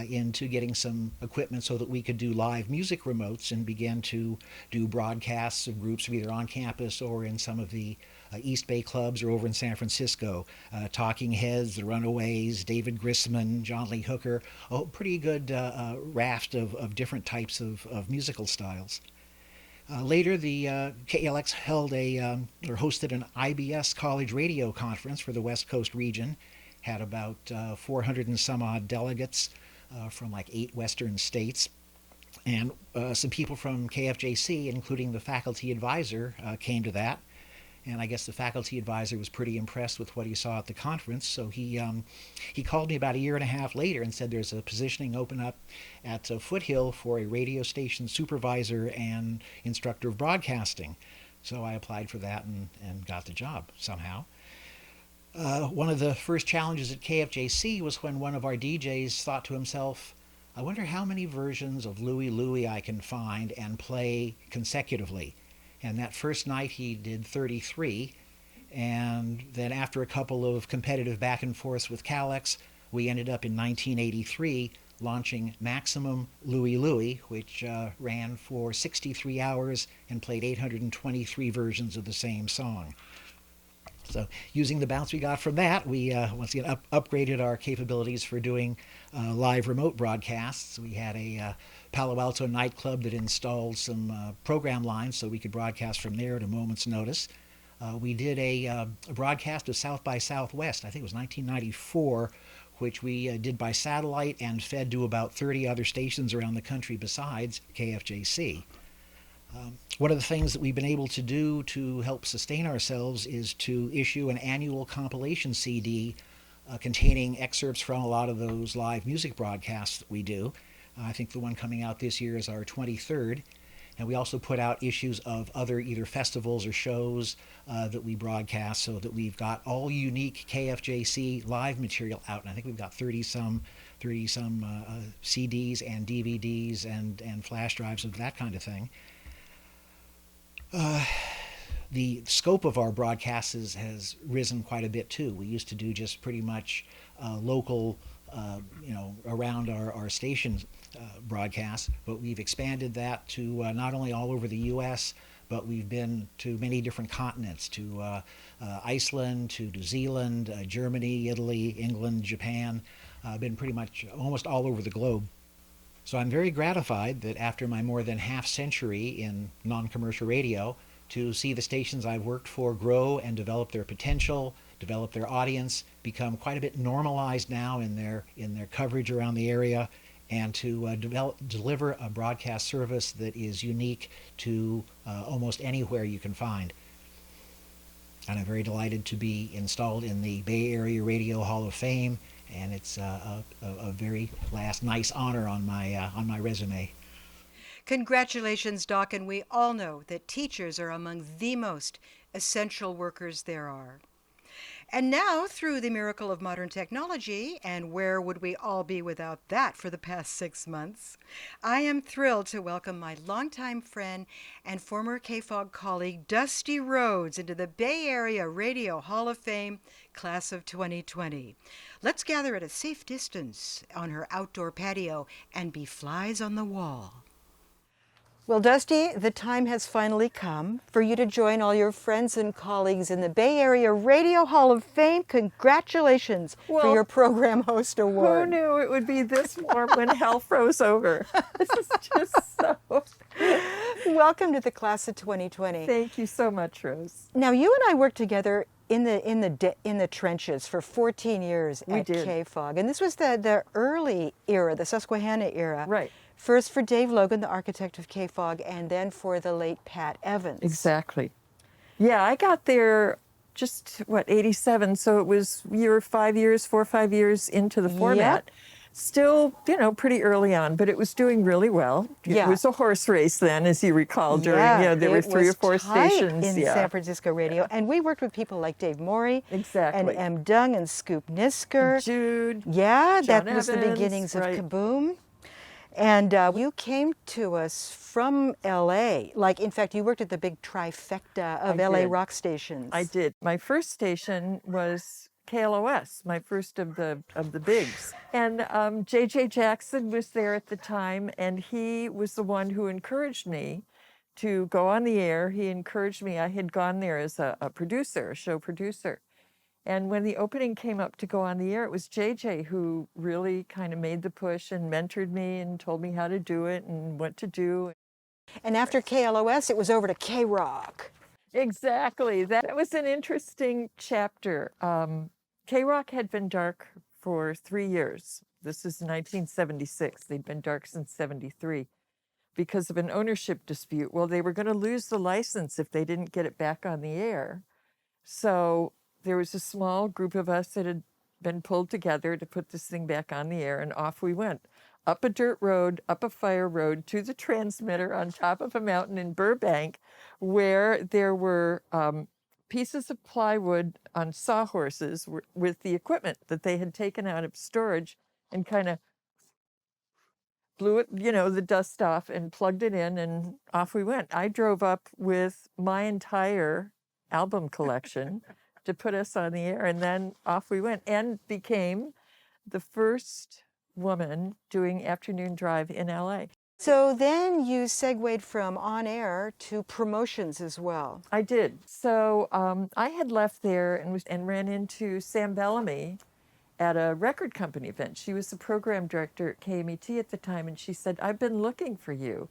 into getting some equipment so that we could do live music remotes and began to do broadcasts of groups either on campus or in some of the East Bay clubs or over in San Francisco. Talking Heads, The Runaways, David Grisman, John Lee Hooker, a pretty good raft of different types of musical styles. Later, the KALX hosted an IBS college radio conference for the West Coast region, had about 400 and some odd delegates from like 8 western states, and some people from KFJC, including the faculty advisor, came to that. And I guess the faculty advisor was pretty impressed with what he saw at the conference, so he called me about a year and a half later and said there's a positioning open up at Foothill for a radio station supervisor and instructor of broadcasting. So I applied for that and got the job somehow. One of the first challenges at KFJC was when one of our DJs thought to himself, I wonder how many versions of Louie Louie I can find and play consecutively. And that first night he did 33, and then after a couple of competitive back and forths with KALX, we ended up in 1983 launching Maximum Louie Louie, which ran for 63 hours and played 823 versions of the same song. So using the bounce we got from that, we once again upgraded our capabilities for doing live remote broadcasts. We had a Palo Alto nightclub that installed some program lines so we could broadcast from there at a moment's notice. We did a broadcast of South by Southwest, I think it was 1994, which we did by satellite and fed to about 30 other stations around the country besides KFJC. One of the things that we've been able to do to help sustain ourselves is to issue an annual compilation CD containing excerpts from a lot of those live music broadcasts that we do. I think the one coming out this year is our 23rd. And we also put out issues of other either festivals or shows that we broadcast, so that we've got all unique KFJC live material out. And I think we've got 30-some CDs and DVDs and flash drives of that kind of thing. The scope of our broadcasts has risen quite a bit too. We used to do just pretty much local, around our station broadcasts, but we've expanded that to not only all over the U.S., but we've been to many different continents, to Iceland, to New Zealand, Germany, Italy, England, Japan, been pretty much almost all over the globe. So I'm very gratified that after my more than half century in non-commercial radio, to see the stations I've worked for grow and develop their potential, develop their audience, become quite a bit normalized now in their coverage around the area, and to deliver a broadcast service that is unique to almost anywhere you can find. And I'm very delighted to be installed in the Bay Area Radio Hall of Fame, and it's a very nice honor on my resume. Congratulations, Doc, and we all know that teachers are among the most essential workers there are. And now, through the miracle of modern technology, and where would we all be without that for the past 6 months, I am thrilled to welcome my longtime friend and former KFOG colleague, Dusty Rhodes, into the Bay Area Radio Hall of Fame Class of 2020. Let's gather at a safe distance on her outdoor patio and be flies on the wall. Well, Dusty, the time has finally come for you to join all your friends and colleagues in the Bay Area Radio Hall of Fame. Congratulations for your Program Host Award. Who knew it would be this warm when hell froze over? This is just so... Welcome to the Class of 2020. Thank you so much, Rose. Now, you and I worked together in the trenches for 14 years at KFOG, and this was the early era, the Susquehanna era. Right. First for Dave Logan, the architect of KFOG, and then for the late Pat Evans. Exactly. Yeah, I got there just, 87, so it was 4 or 5 years into the format. Yep. Still, pretty early on, but it was doing really well. Yeah. It was a horse race then, as you recall, during, there were 3 or 4 stations. In San Francisco radio. And we worked with people like Dave Morey. Exactly. And M. Dung and Scoop Nisker. Jude. Yeah, John that was the Evans, beginnings of right. Kaboom. And you came to us from L.A. In fact, you worked at the big trifecta of L.A. rock stations. I did. My first station was KLOS, my first of the bigs. And J.J. Jackson was there at the time, and he was the one who encouraged me to go on the air. He encouraged me. I had gone there as a producer, a show producer. And when the opening came up to go on the air, it was JJ who really kind of made the push and mentored me and told me how to do it and what to do. And after KLOS, it was over to K-Rock. Exactly. That was an interesting chapter. K-Rock had been dark for 3 years. This is 1976. They'd been dark since 73 because of an ownership dispute. Well, they were going to lose the license if they didn't get it back on the air. So there was a small group of us that had been pulled together to put this thing back on the air, and off we went. Up a dirt road, up a fire road, to the transmitter on top of a mountain in Burbank, where there were pieces of plywood on sawhorses with the equipment that they had taken out of storage and kind of blew it, the dust off and plugged it in, and off we went. I drove up with my entire album collection to put us on the air, and then off we went, and became the first woman doing afternoon drive in LA. So then you segued from on air to promotions as well. I did. So I had left there and ran into Sam Bellamy at a record company event. She was the program director at KMET at the time, and she said, "I've been looking for you."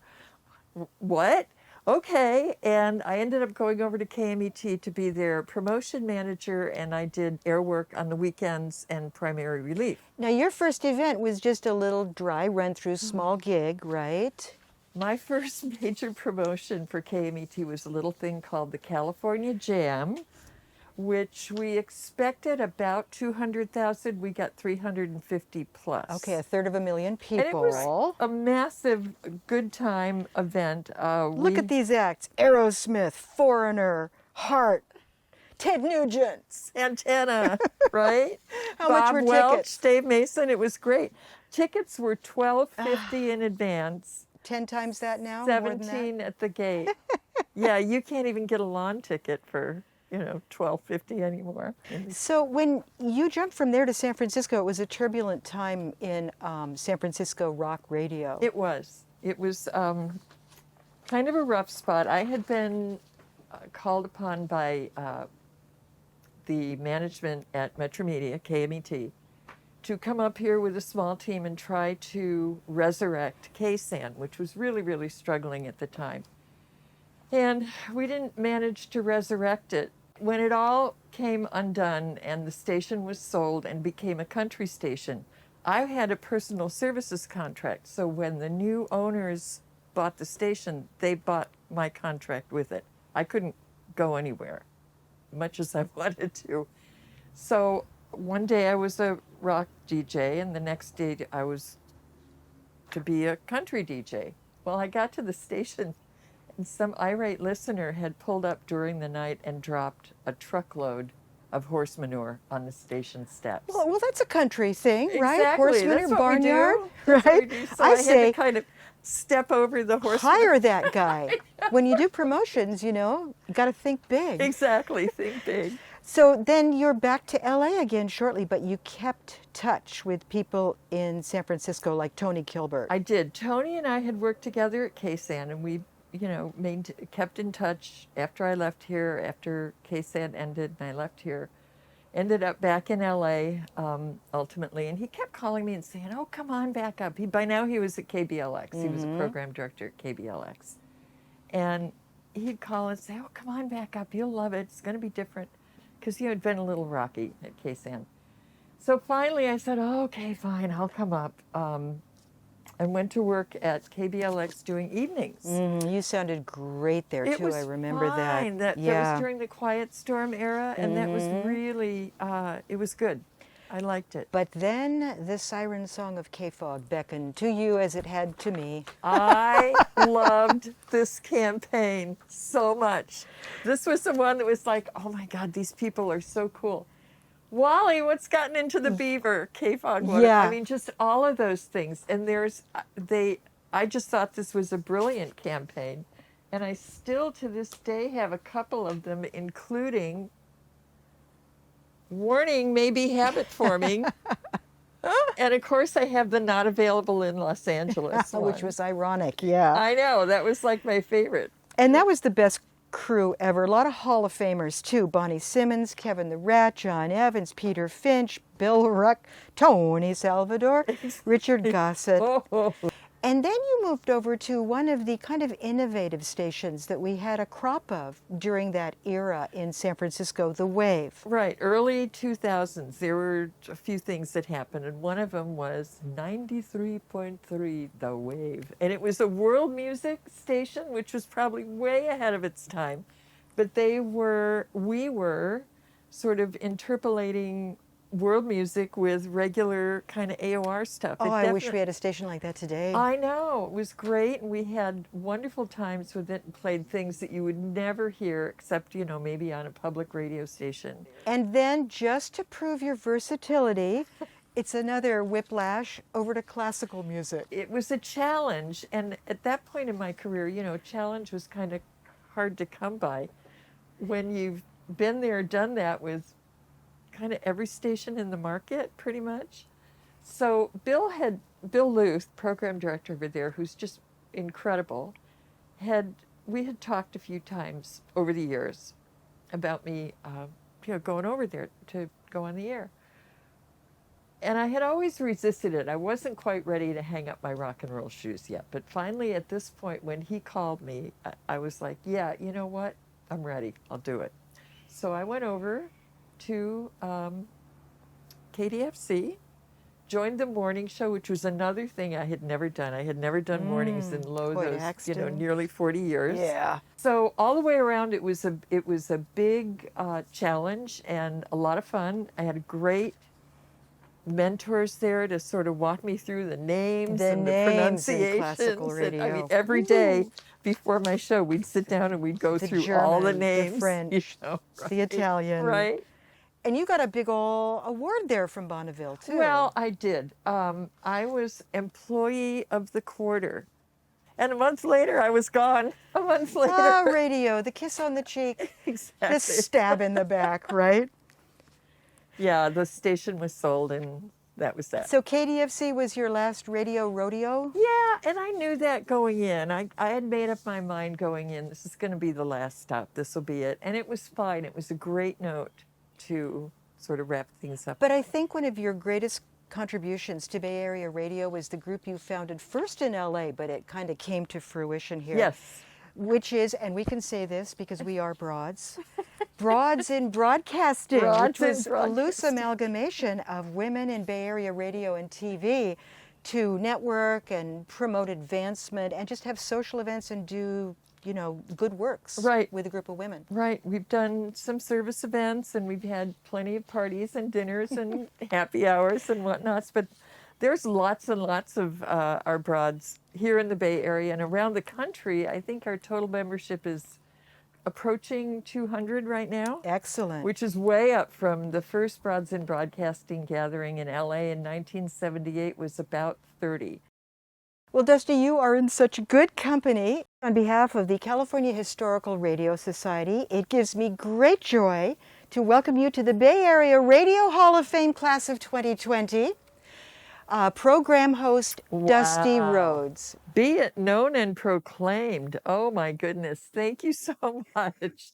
What? Okay, and I ended up going over to KMET to be their promotion manager, and I did air work on the weekends and primary relief. Now, your first event was just a little dry run-through small gig, right? My first major promotion for KMET was a little thing called the California Jam, which we expected about 200,000. We got 350 plus. Okay, a third of a million people. And it was a massive good time event. Look at these acts: Aerosmith, Foreigner, Heart, Ted Nugent, Santana, right? How Bob much were Welch, tickets? Dave Mason. It was great. Tickets were $12.50 in advance. 10 times that now? More than that? 17 at the gate. Yeah, you can't even get a lawn ticket for, $12.50 anymore. So when you jumped from there to San Francisco, it was a turbulent time in San Francisco rock radio. It was. It was kind of a rough spot. I had been called upon by the management at Metro Media, KMET, to come up here with a small team and try to resurrect KSAN, which was really, really struggling at the time. And we didn't manage to resurrect it. When it all came undone and the station was sold and became a country station, I had a personal services contract. So when the new owners bought the station, they bought my contract with it. I couldn't go anywhere, much as I wanted to. So one day I was a rock DJ, and the next day I was to be a country DJ. Well, I got to the station, and some irate listener had pulled up during the night and dropped a truckload of horse manure on the station steps. Well, that's a country thing, right? Exactly. Horse manure, That's what we barnyard, do. That's what we right? do. So I I say had to kind of step over the horse hire manure. that guy. When you do promotions, you got to think big. Exactly, think big. So then you're back to LA again shortly, but you kept touch with people in San Francisco like Tony Kilbert. I did. Tony and I had worked together at KSAN, and we, kept in touch after I left here, after KSAN ended and I left here. Ended up back in LA ultimately, and he kept calling me and saying, "Oh, come on back up." By now he was at KBLX. He was a program director at KBLX. And he'd call and say, "Oh, come on back up. You'll love it. It's going to be different." Because it had been a little rocky at KSAN. So finally I said, "Oh, okay, fine, I'll come up." And went to work at KBLX doing evenings. You sounded great there, It too. was I remember fine. that. That was during the Quiet Storm era, and that was really, it was good. I liked it. But then the siren song of K-Fog beckoned to you as it had to me. I loved this campaign so much. This was the one that was like, oh my God, these people are so cool. Wally, what's gotten into the beaver? K-Fog water. Yeah. I mean, just all of those things. And I just thought this was a brilliant campaign. And I still, to this day, have a couple of them, including warning may be habit forming. And of course, I have the not available in Los Angeles Which one. was ironic, yeah. I know, that was like my favorite. And that was the best crew ever. A lot of Hall of Famers, too. Bonnie Simmons, Kevin the Rat, John Evans, Peter Finch, Bill Ruck, Tony Salvador, Richard Gossett. And then you moved over to one of the kind of innovative stations that we had a crop of during that era in San Francisco, The Wave. Right, early 2000s, there were a few things that happened, and one of them was 93.3 The Wave. And it was a world music station, which was probably way ahead of its time. But we were sort of interpolating world music with regular kind of AOR stuff. Oh, I wish we had a station like that today. I know, it was great, and we had wonderful times with it and played things that you would never hear except, maybe on a public radio station. And then, just to prove your versatility, it's another whiplash over to classical music. It was a challenge, and at that point in my career, challenge was kind of hard to come by. When you've been there, done that with kind of every station in the market, pretty much. So Bill Luth, program director over there, who's just incredible, we had talked a few times over the years about me, going over there to go on the air. And I had always resisted it. I wasn't quite ready to hang up my rock and roll shoes yet. But finally, at this point, when he called me, I was like, yeah, you know what? I'm ready. I'll do it. So I went over to KDFC joined the morning show, which was another thing I had never done. I had never done mornings in Boyd those, Axton. nearly 40 years. Yeah. So all the way around, it was a big challenge and a lot of fun. I had great mentors there to sort of walk me through the names and the pronunciations. Classical radio. I mean, every day before my show, we'd sit down and we'd go through German, all the names. the French, the Italian. Right. And you got a big ol' award there from Bonneville, too. Well, I did. I was Employee of the Quarter. And a month later, I was gone. A month later. Ah, radio, the kiss on the cheek. Exactly. The stab in the back, right? Yeah, the station was sold, and that was that. So KDFC was your last radio rodeo? Yeah, and I knew that going in. I had made up my mind going in, this is going to be the last stop. This will be it. And it was fine. It was a great note to sort of wrap things up. But I think one of your greatest contributions to Bay Area radio was the group you founded first in LA, but it kind of came to fruition here. Yes. Which is, and we can say this because we are broads, Broads in Broadcasting, Broads which in was a loose Broadcasting. amalgamation of women in Bay Area radio and TV to network and promote advancement and just have social events and do, good works with a group of women. Right. We've done some service events, and we've had plenty of parties and dinners and happy hours and whatnots, but there's lots and lots of our broads here in the Bay Area and around the country. I think our total membership is approaching 200 right now. Excellent. Which is way up from the first Broads in Broadcasting gathering in LA in 1978 was about 30. Well, Dusty, you are in such good company. On behalf of the California Historical Radio Society, it gives me great joy to welcome you to the Bay Area Radio Hall of Fame Class of 2020. Program host Dusty Rhodes. Be it known and proclaimed. Oh my goodness. Thank you so much.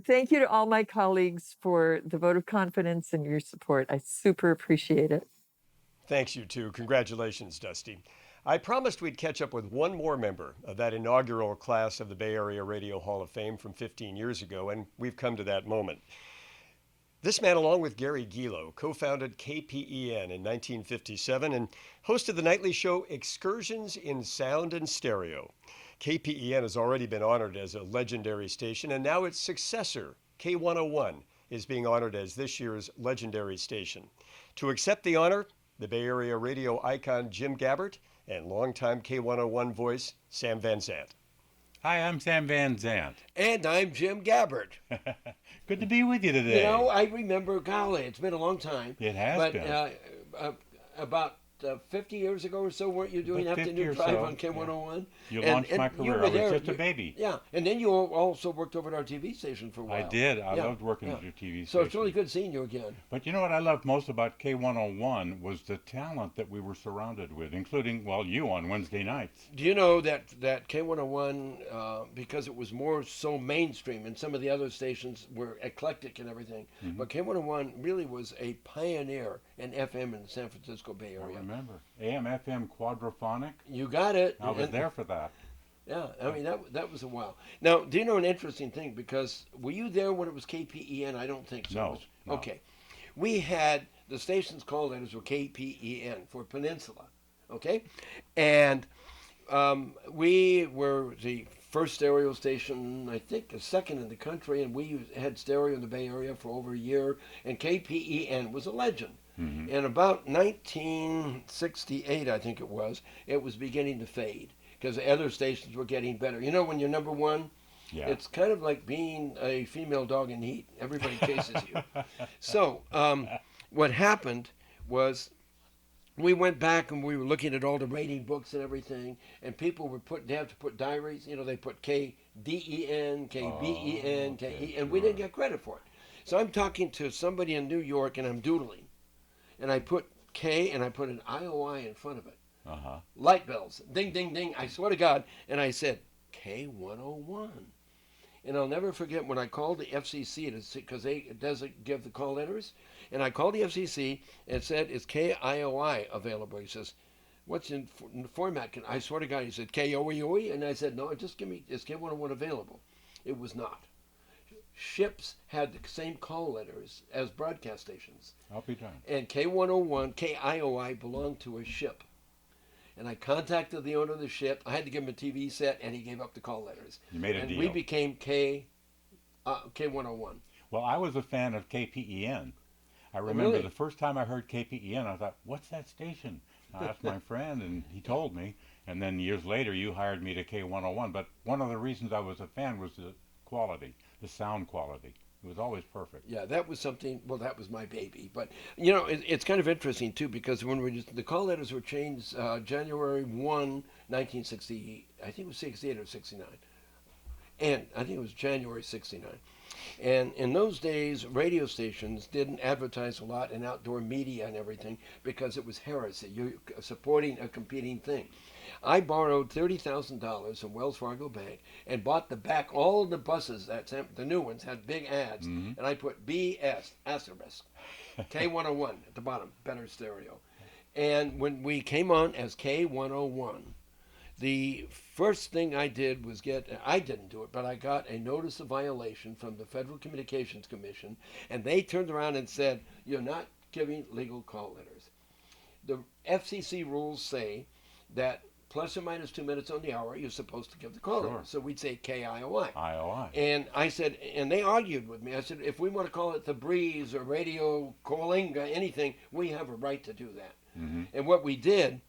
Thank you to all my colleagues for the vote of confidence and your support. I super appreciate it. Thanks, you too. Congratulations, Dusty. I promised we'd catch up with one more member of that inaugural class of the Bay Area Radio Hall of Fame from 15 years ago, and we've come to that moment. This man, along with Gary Gilo, co-founded KPEN in 1957 and hosted the nightly show Excursions in Sound and Stereo. KPEN has already been honored as a legendary station, and now its successor, K101, is being honored as this year's legendary station. To accept the honor, the Bay Area radio icon Jim Gabbert and longtime K101 voice Sam Van Zandt. Hi, I'm Sam Van Zandt. And I'm Jim Gabbert. Good to be with you today. I remember, golly, it's been a long time. It has been. About 50 years ago or so, weren't you doing afternoon drive on K101? You launched my career. I was just a baby. Yeah, and then you also worked over at our TV station for a while. I did. I loved working at your TV station. So it's really good seeing you again. But you know what I loved most about K101 was the talent that we were surrounded with, including, you on Wednesday nights. Do you know that K101, because it was more so mainstream, and some of the other stations were eclectic and everything, but K101 really was a pioneer in FM in the San Francisco Bay Area. I remember. AM, FM, quadraphonic. You got it. I was there for that. Yeah, I mean, that was a while. Now, do you know an interesting thing? Because were you there when it was KPEN? I don't think so. No. Okay. We had the station's call letters were KPEN for Peninsula. Okay? And we were the first stereo station, I think, the second in the country, and we had stereo in the Bay Area for over a year, and KPEN was a legend. Mm-hmm. And about 1968, I think it was beginning to fade because the other stations were getting better. You know, when you're number one, it's kind of like being a female dog in heat. Everybody chases you. So what happened was we went back and we were looking at all the rating books and everything, and people were they have to put diaries. You know, they put KDEN, KBEN, KE, and we didn't get credit for it. So I'm talking to somebody in New York, and I'm doodling. And I put K and I put an IOI in front of it. Light bells. Ding, ding, ding. I swear to God. And I said, K101. And I'll never forget when I called the FCC, because it doesn't give the call letters. And I called the FCC and said, is KIOI available? He says, what's in the format? I swear to God, he said, KOEOE. And I said, no, just give me, is K101 available? It was not. ships had the same call letters as broadcast stations. I'll be done. And K101, KIOI belonged to a ship. And I contacted the owner of the ship. I had to give him a TV set, and he gave up the call letters. You made a and deal. we became K101. Well, I was a fan of KPEN. I remember really? the first time I heard KPEN, I thought, what's that station? I asked my friend, and he told me. And then years later, you hired me to K101. But one of the reasons I was a fan was the quality, the sound quality. It was always perfect. Yeah, that was something. Well, that was my baby. But you know, it's kind of interesting too, because when the call letters were changed January 1, 1960, I think it was 68 or 69, and I think it was January 69. And in those days, radio stations didn't advertise a lot in outdoor media and everything because it was heresy. You're supporting a competing thing. I borrowed $30,000 from Wells Fargo Bank and bought all of the buses, the new ones, had big ads. Mm-hmm. And I put BS, asterisk, K101 at the bottom, better stereo. And when we came on as K101, the first thing I did was I didn't do it, but I got a notice of violation from the Federal Communications Commission, and they turned around and said, you're not giving legal call letters. The FCC rules say that plus or minus 2 minutes on the hour, you're supposed to give the call letter. So we'd say KIOI. IOI. And I said, and they argued with me. I said, if we want to call it the Breeze or Radio Coalinga, anything, we have a right to do that. Mm-hmm. And what we did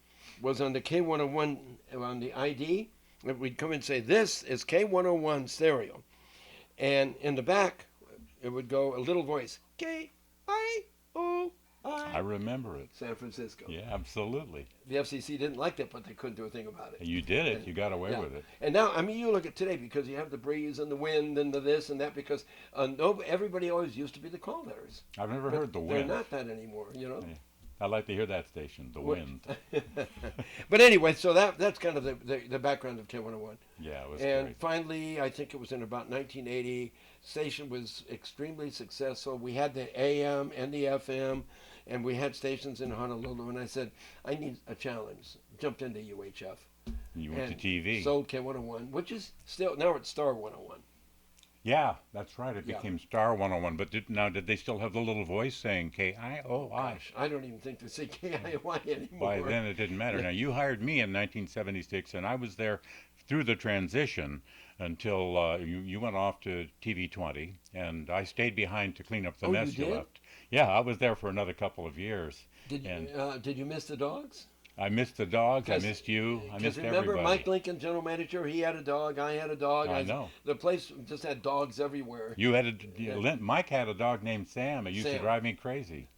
was on the K101, on the ID, we'd come and say, this is K101 stereo. And in the back, it would go a little voice, K-I-O-I. I remember it. San Francisco. Yeah, absolutely. The FCC didn't like that, but they couldn't do a thing about it. You did it. You got away with it. And now, I mean, you look at today, because you have the breeze and the wind and the this and that, because everybody always used to be the call letters. I've never heard the wind. They're not that anymore, you know. Yeah. I'd like to hear that station, the wind. But anyway, so that's kind of the background of K101. Yeah, it was And great. finally, I think it was in about 1980, station was extremely successful. We had the AM and the FM, and we had stations in Honolulu. And I said, I need a challenge. Jumped into UHF. You went to TV. Sold K101, which is still, now it's Star 101. Yeah, that's right. It became Star 101. But did they still have the little voice saying KIOI? Gosh, I don't even think they say KIOI anymore. By then it didn't matter. Now, you hired me in 1976, and I was there through the transition until you went off to TV 20, and I stayed behind to clean up the mess you left. Yeah, I was there for another couple of years. Did you miss the dogs? I missed the dogs. I missed you. I missed remember everybody. Mike Lincoln, general manager, he had a dog. I had a dog. I know. The place just had dogs everywhere. You had Mike had a dog named Sam. It used to Sam. drive me crazy.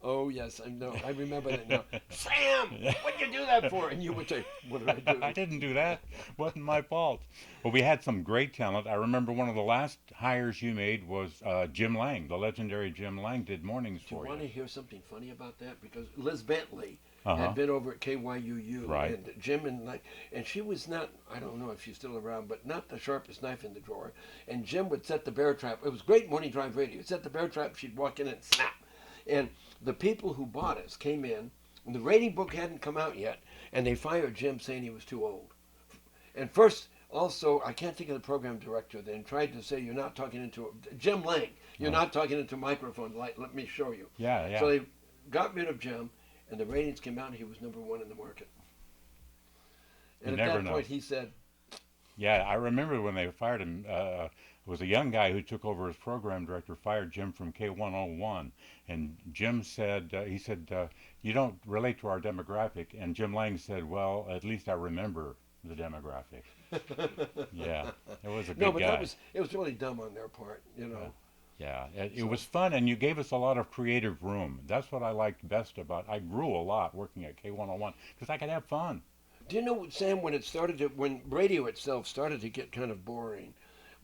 Oh, yes, I know. I remember that now. Sam, what'd you do that for? And you would say, what did I do? I didn't do that. Wasn't my fault. Well, we had some great talent. I remember one of the last hires you made was Jim Lang. The legendary Jim Lang did mornings for you. Do you want to hear something funny about that? Because Liz Bentley had been over at KYUU. Right. And Jim and she was not, I don't know if she's still around, but not the sharpest knife in the drawer. And Jim would set the bear trap. It was great morning drive radio. He'd set the bear trap, she'd walk in and snap. And the people who bought us came in, and the rating book hadn't come out yet, and they fired Jim saying he was too old. And first, also, I can't think of the program director then, tried to say, you're not talking into, Jim Lang, you're not talking into a microphone, let me show you. Yeah. So they got rid of Jim, and the ratings came out, and he was #1 in the market. And at that point, he said... Yeah, I remember when they fired him, it was a young guy who took over as program director, fired Jim from K101. And Jim said, you don't relate to our demographic. And Jim Lang said, well, at least I remember the demographic. Yeah, it was a good guy. But it was really dumb on their part, you know. Yeah, it was fun, and you gave us a lot of creative room. That's what I liked best about. I grew a lot working at K101 because I could have fun. Do you know, Sam, when radio itself started to get kind of boring,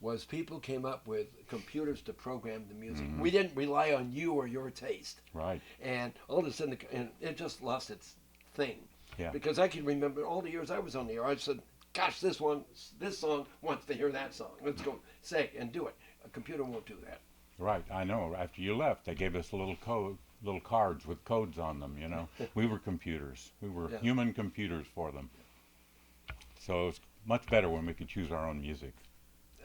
was people came up with computers to program the music. Mm-hmm. We didn't rely on you or your taste. Right. And all of a sudden, it just lost its thing. Yeah. Because I can remember all the years I was on the air, I said, gosh, this song wants to hear that song. Let's go say and do it. A computer won't do that. Right, I know. After you left, they gave us a little cards with codes on them, you know. We were computers. We were human computers for them. So it's much better when we could choose our own music.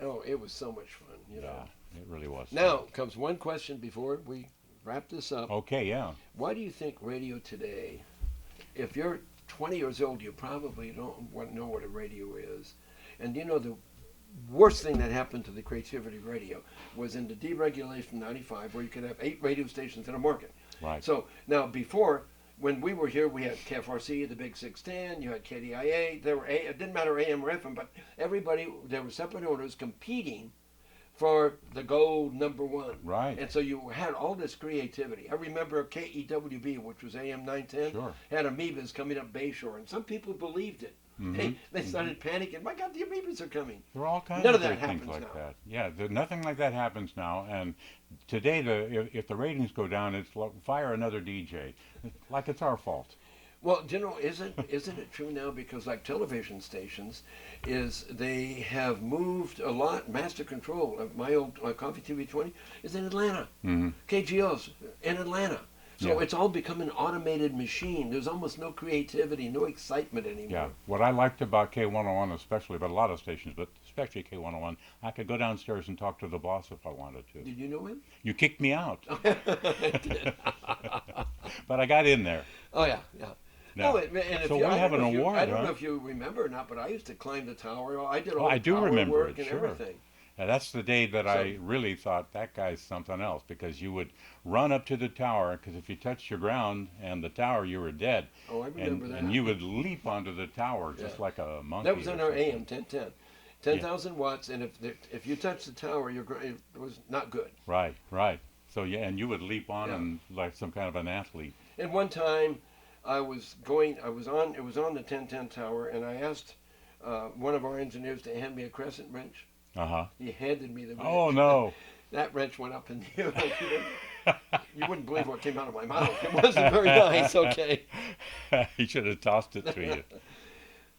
Oh, it was so much fun, you know. Yeah, it really was. Now comes one question before we wrap this up. Okay, yeah. Why do you think radio today, if you're 20 years old, you probably don't know what a radio is. And you know, the worst thing that happened to the creativity of radio was in the deregulation in 95, where you could have 8 radio stations in a market. Right. So now before, when we were here, we had KFRC, the Big 610, you had KDIA, it didn't matter AM or FM, but everybody, there were separate owners competing for the gold #1. Right. And so you had all this creativity. I remember KEWB, which was AM 910, Sure. had amoebas coming up Bayshore, and some people believed it. Mhm. They started panicking. My God, the amoebas are coming. There are all kinds None of of that things happens like now. that. Yeah, nothing like that happens now. And today, if the ratings go down, it's like, fire another DJ. Like it's our fault. Well, you know, isn't it true now? Because like television stations, they have moved a lot. Master Control, my old Coffee TV 20, is in Atlanta. Mm-hmm. KGO's in Atlanta. So Yeah. it's all become an automated machine. There's almost no creativity, no excitement anymore. Yeah. What I liked about K101 especially, but a lot of stations, but especially K101, I could go downstairs and talk to the boss if I wanted to. Did you know him? You kicked me out. I did. But I got in there. Oh, yeah, yeah. No. Oh, and if So you, we I have don't an know if you- award, I don't huh? know if you remember or not, but I used to climb the tower. I did all Oh, I the do tower remember work it, and sure. everything. Yeah, that's the day that I really thought that guy's something else, because you would run up to the tower, because if you touched your ground and the tower, you were dead. Oh, I remember that. And you would leap onto the tower just Yeah. like a monkey. That was or on our something. AM 1010. 10,000 watts, and if you touched the tower, it was not good. Right, right. So yeah, and you would leap on Yeah. and like some kind of an athlete. And one time, it was on the 1010 tower, and I asked one of our engineers to hand me a crescent wrench. Uh-huh. He handed me the wrench. Oh, no. That wrench went up in the air. You wouldn't believe what came out of my mouth. It wasn't very nice, okay. He should have tossed it to you.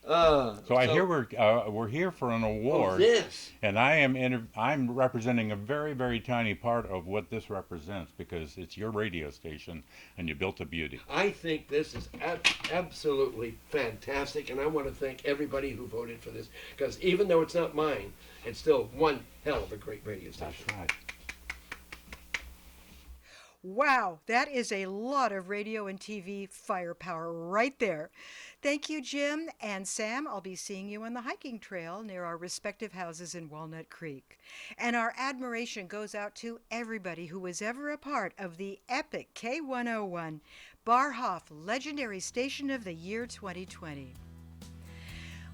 So I hear we're here for an award. yes. And I'm representing a very, very tiny part of what this represents, because it's your radio station and you built a beauty. I think this is absolutely fantastic, and I want to thank everybody who voted for this, because even though it's not mine, it's still one hell of a great radio station. That's right. Wow, that is a lot of radio and TV firepower right there. Thank you, Jim and Sam. I'll be seeing you on the hiking trail near our respective houses in Walnut Creek. And our admiration goes out to everybody who was ever a part of the epic K101, BARHOF Legendary Station of the Year 2020.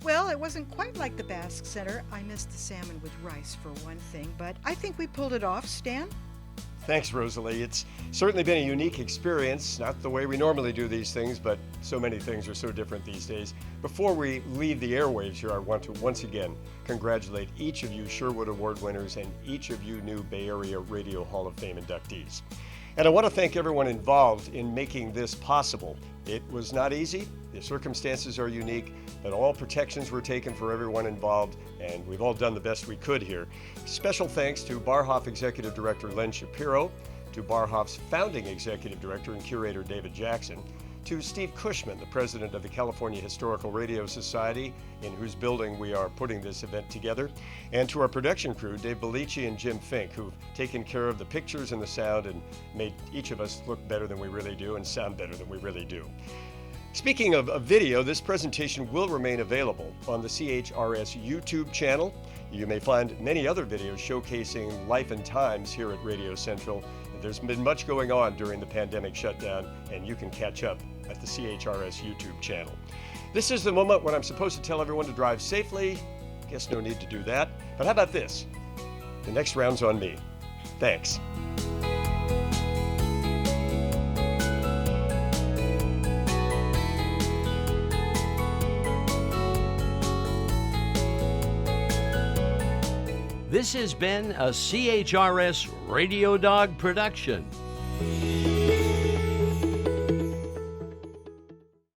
Well, it wasn't quite like the Basque Center. I missed the salmon with rice for one thing, but I think we pulled it off, Stan. Thanks, Rosalie. It's certainly been a unique experience, not the way we normally do these things, but so many things are so different these days. Before we leave the airwaves here, I want to once again congratulate each of you Sherwood Award winners and each of you new Bay Area Radio Hall of Fame inductees. And I want to thank everyone involved in making this possible. It was not easy, the circumstances are unique, but all protections were taken for everyone involved, and we've all done the best we could here. Special thanks to BARHOF Executive Director Len Shapiro, to BARHOF's founding Executive Director and Curator David Jackson, to Steve Kushman, the President of the California Historical Radio Society, in whose building we are putting this event together, and to our production crew, Dave Billeci and Jim Fink, who've taken care of the pictures and the sound and made each of us look better than we really do and sound better than we really do. Speaking of video, this presentation will remain available on the CHRS YouTube channel. You may find many other videos showcasing life and times here at Radio Central. There's been much going on during the pandemic shutdown, and you can catch up at the CHRS YouTube channel. This is the moment when I'm supposed to tell everyone to drive safely. Guess no need to do that. But how about this? The next round's on me. Thanks. This has been a CHRS Radio Dog production.